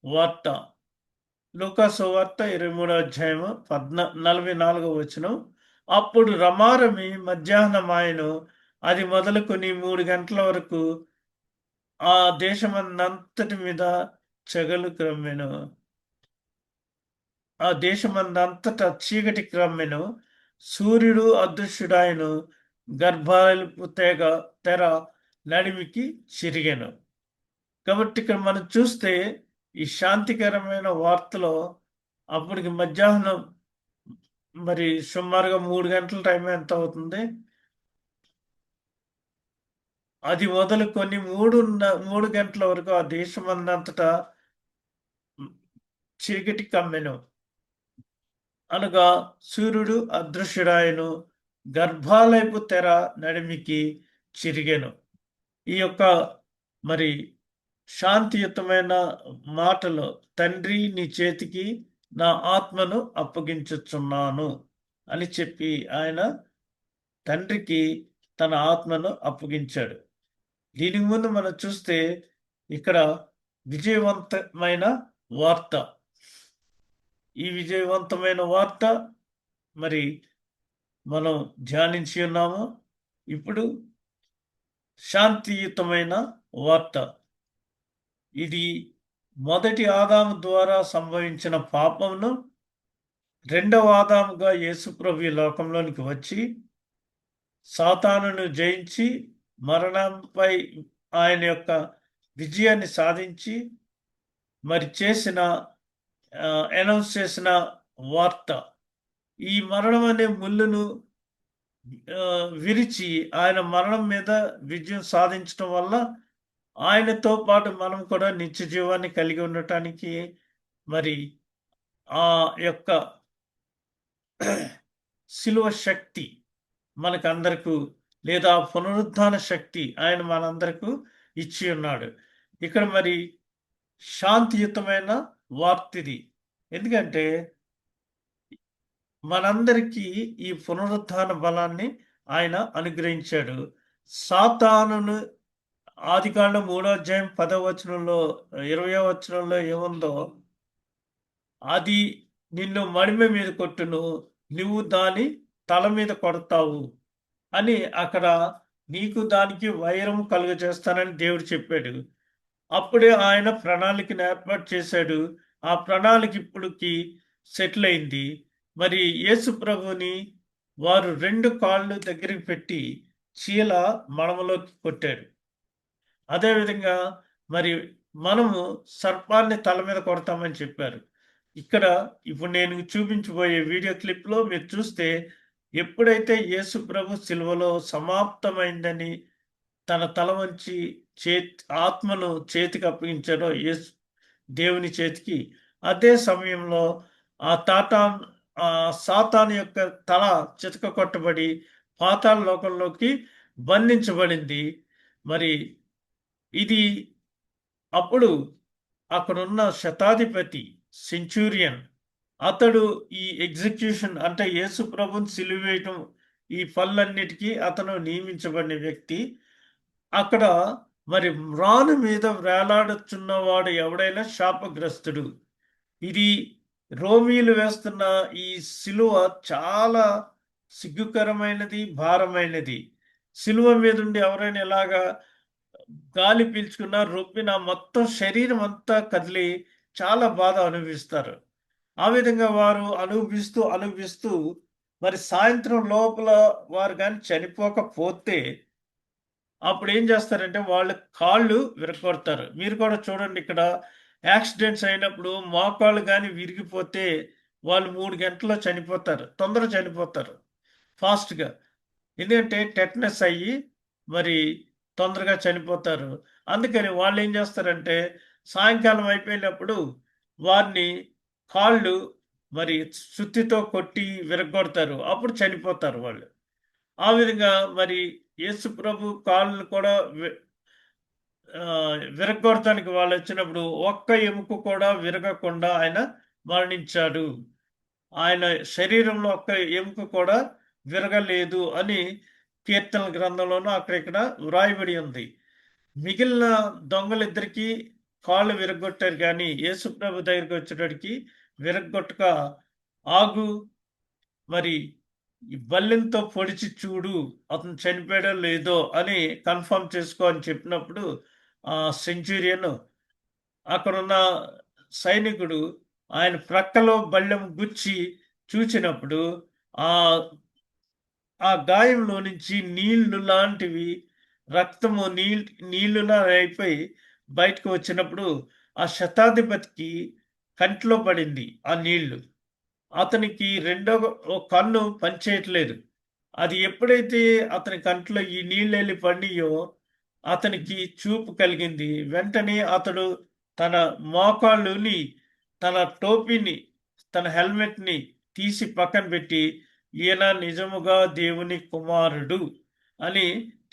వార్త. లూకా సువార్త 23వ అధ్యాయము 44వ వచనం. అప్పుడు రమారమి మధ్యాహ్నమాయెను. అది మొదలుకొని 3 గంటల వరకు ఆ దేశమందంతటి మీద చెగలు క్రమ్మెను. ఆ దేశమందంతటా చీకటి క్రమ్మెను. సూర్యుడు అదృశ్యుడాయను, గర్భాలపు తెర నడిమికి చిరిగెను. కాబట్టి ఇక్కడ మనం చూస్తే ఈ శాంతికరమైన వార్తలో అప్పటికి మధ్యాహ్నం మరి సుమారుగా 3 గంటల టైం ఎంత అవుతుంది, అది మొదలుకొని 3 గంటల వరకు ఆ దేశమందంతటా చీకటి కమ్మెను. అనగా సూర్యుడు అదృశ్యుడాయను, గర్భాలయపు తెర నడిమికి చిరిగెను. ఈ యొక్క మరి శాంతియుతమైన మాటలో, తండ్రి నీ చేతికి నా ఆత్మను అప్పగించుచున్నాను అని చెప్పి ఆయన తండ్రికి తన ఆత్మను అప్పగించాడు. దీనికి ముందు మనం చూస్తే ఇక్కడ విజయవంతమైన వార్త. ఈ విజయవంతమైన వార్త మరి మనం ధ్యానించి ఉన్నాము. ఇప్పుడు శాంతియుతమైన వార్త. ఇది మొదటి ఆదాము ద్వారా సంభవించిన పాపమును రెండవ ఆదాముగా యేసుప్రభు ఈ లోకంలోనికి వచ్చి సాతానును జయించి మరణంపై ఆయన యొక్క విజయాన్ని సాధించి మరి అనౌన్స్ చేసిన వార్త. ఈ మరణం అనే ముళ్ళును విరిచి ఆయన మరణం మీద విజయం సాధించడం వల్ల ఆయనతో పాటు మనం కూడా నిత్య జీవాన్ని కలిగి ఉండటానికి మరి ఆ యొక్క శిలువ శక్తి మనకందరకు, లేదా పునరుద్ధాన శక్తి ఆయన మనందరకు ఇచ్చి ఉన్నాడు. ఇక్కడ మరి శాంతియుతమైన వార్తిది. ఎందుకంటే మనందరికీ ఈ పునరుద్ధాన బలాన్ని ఆయన అనుగ్రహించాడు. సాతానును ఆదికాండం 3వ అధ్యాయం 10వ వచనంలో 20వ వచనంలో ఏముందో, అది నిన్ను మడిమ మీద కొట్టును, నువ్వు దాని తల మీద కొడతావు అని అక్కడ నీకు దానికి వైరం కలుగజేస్తానని దేవుడు చెప్పాడు. అప్పుడే ఆయన ప్రణాళికను ఏర్పాటు చేశాడు. ఆ ప్రణాళిక ఇప్పుడుకి సెటిల్ అయింది. మరి యేసు ప్రభుని వారు 2 కాళ్ళు దగ్గరికి పెట్టి చీల మడమలోకి కొట్టాడు. అదేవిధంగా మరి మనము సర్పాన్ని తల మీద కొడతామని చెప్పారు. ఇక్కడ ఇప్పుడు నేను చూపించబోయే వీడియో క్లిప్లో మీరు చూస్తే, ఎప్పుడైతే యేసు ప్రభు సిలువలో సమాప్తమైందని తన తల వంచి ఆత్మను చేతికి అప్పగించాడో దేవుని చేతికి, అదే సమయంలో సాతాను యొక్క తల చితక కొట్టబడి పాతాళ లోకంలోకి బంధించబడింది. మరి ఇది అప్పుడు అక్కడున్న శతాధిపతి సెంచూరియన్, అతడు ఈ ఎగ్జిక్యూషన్ అంటే యేసు ప్రభుని సిలువేయటం ఈ పనులన్నిటికీ అతను నియమించబడిన వ్యక్తి. అక్కడ మరి మ్రాను మీద వేలాడుచున్నవాడు ఎవడైనా శాపగ్రస్తుడు. ఇది రోమీలు వేస్తున్న ఈ సిలువ చాలా సిగ్గుకరమైనది, భారమైనది. సిలువ మీదుండి ఎవరైనా ఇలాగా గాలి పీల్చుకున్న రొప్పిన మొత్తం శరీరం అంతా కదిలి చాలా బాధ అనుభవిస్తారు. ఆ విధంగా వారు అనుభవిస్తూ మరి సాయంత్రం లోపల వారు కానీ చనిపోకపోతే అప్పుడు ఏం చేస్తారంటే వాళ్ళు కాళ్ళు విరగొడతారు. మీరు కూడా చూడండి, ఇక్కడ యాక్సిడెంట్స్ అయినప్పుడు మోకాళ్ళు కానీ విరిగిపోతే వాళ్ళు 3 గంటల్లో చనిపోతారు. తొందరగా చనిపోతారు ఫాస్ట్‌గా. ఎందుకంటే టెటనస్ అయ్యి మరి తొందరగా చనిపోతారు. అందుకని వాళ్ళు ఏం చేస్తారంటే సాయంకాలం అయిపోయినప్పుడు వారిని కాళ్ళు మరి సుత్తితో కొట్టి విరగొడతారు. అప్పుడు చనిపోతారు వాళ్ళు. ఆ విధంగా మరి యేసు ప్రభు కాళ్ళను కూడా విరగొడటానికి వాళ్ళు వచ్చినప్పుడు ఒక్క ఎముక కూడా విరగకుండా ఆయన మరణించాడు. ఆయన శరీరంలో ఒక్క ఎముక కూడా విరగలేదు అని కీర్తనల గ్రంథంలోనూ అక్కడిక్కడ వ్రాయబడి ఉంది. మిగిలిన దొంగలిద్దరికీ కాళ్ళు విరగొట్టారు, కానీ యేసుప్రభు దగ్గరికి వచ్చేటడికి విరగొట్టక ఆగు, మరి ఈ బల్లెంతో పొడిచి చూడు అతను చనిపోయాడో లేదో అని కన్ఫర్మ్ చేసుకో అని చెప్పినప్పుడు ఆ సెంచురియన్ అక్కడున్న సైనికుడు ఆయన ప్రక్కలో బల్లెం గుచ్చి చూచినప్పుడు ఆ ఆ గాయంలో నుంచి నీళ్లు లాంటివి రక్తము నీళ్లులా అయిపోయి బయటకు వచ్చినప్పుడు ఆ శతాధిపతికి కంట్లో పడింది ఆ నీళ్లు. అతనికి రెండో కన్ను పనిచేయట్లేదు. అది ఎప్పుడైతే అతని కంట్లో ఈ నీళ్ళెళ్ళి పడినాయో అతనికి చూపు కలిగింది. వెంటనే అతడు తన మోకాళ్ళుని, తన టోపీని, తన హెల్మెట్‌ని తీసి పక్కన పెట్టి, ఈయన నిజముగా దేవుని కుమారుడు అని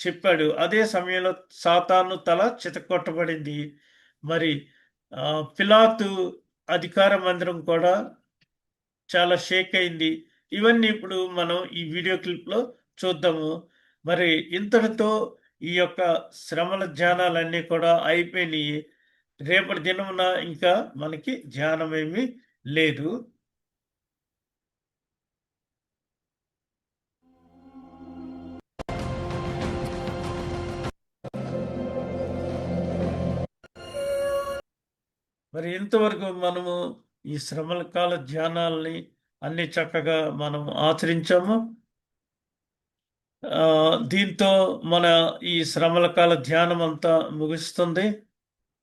చెప్పాడు. అదే సమయంలో సాతాను తల చితక్కొట్టబడింది. మరి పిలాతు అధికార మందిరం కూడా చాలా షేక్ అయింది. ఇవన్నీ ఇప్పుడు మనం ఈ వీడియో క్లిప్‌లో చూద్దాము. మరి ఇంతటితో ఈ యొక్క శ్రమల ధ్యానాలన్నీ కూడా అయిపోయినియి. రేపటి దినమున ఇంకా మనకి ధ్యానమేమీ లేదు. మరి ఇంతవరకు మనము ఈ శ్రమల కాల ధ్యానాల్ని అన్ని చక్కగా మనం ఆచరించాము. దీంతో మన ఈ శ్రమల కాల ధ్యానం అంతా ముగుస్తుంది.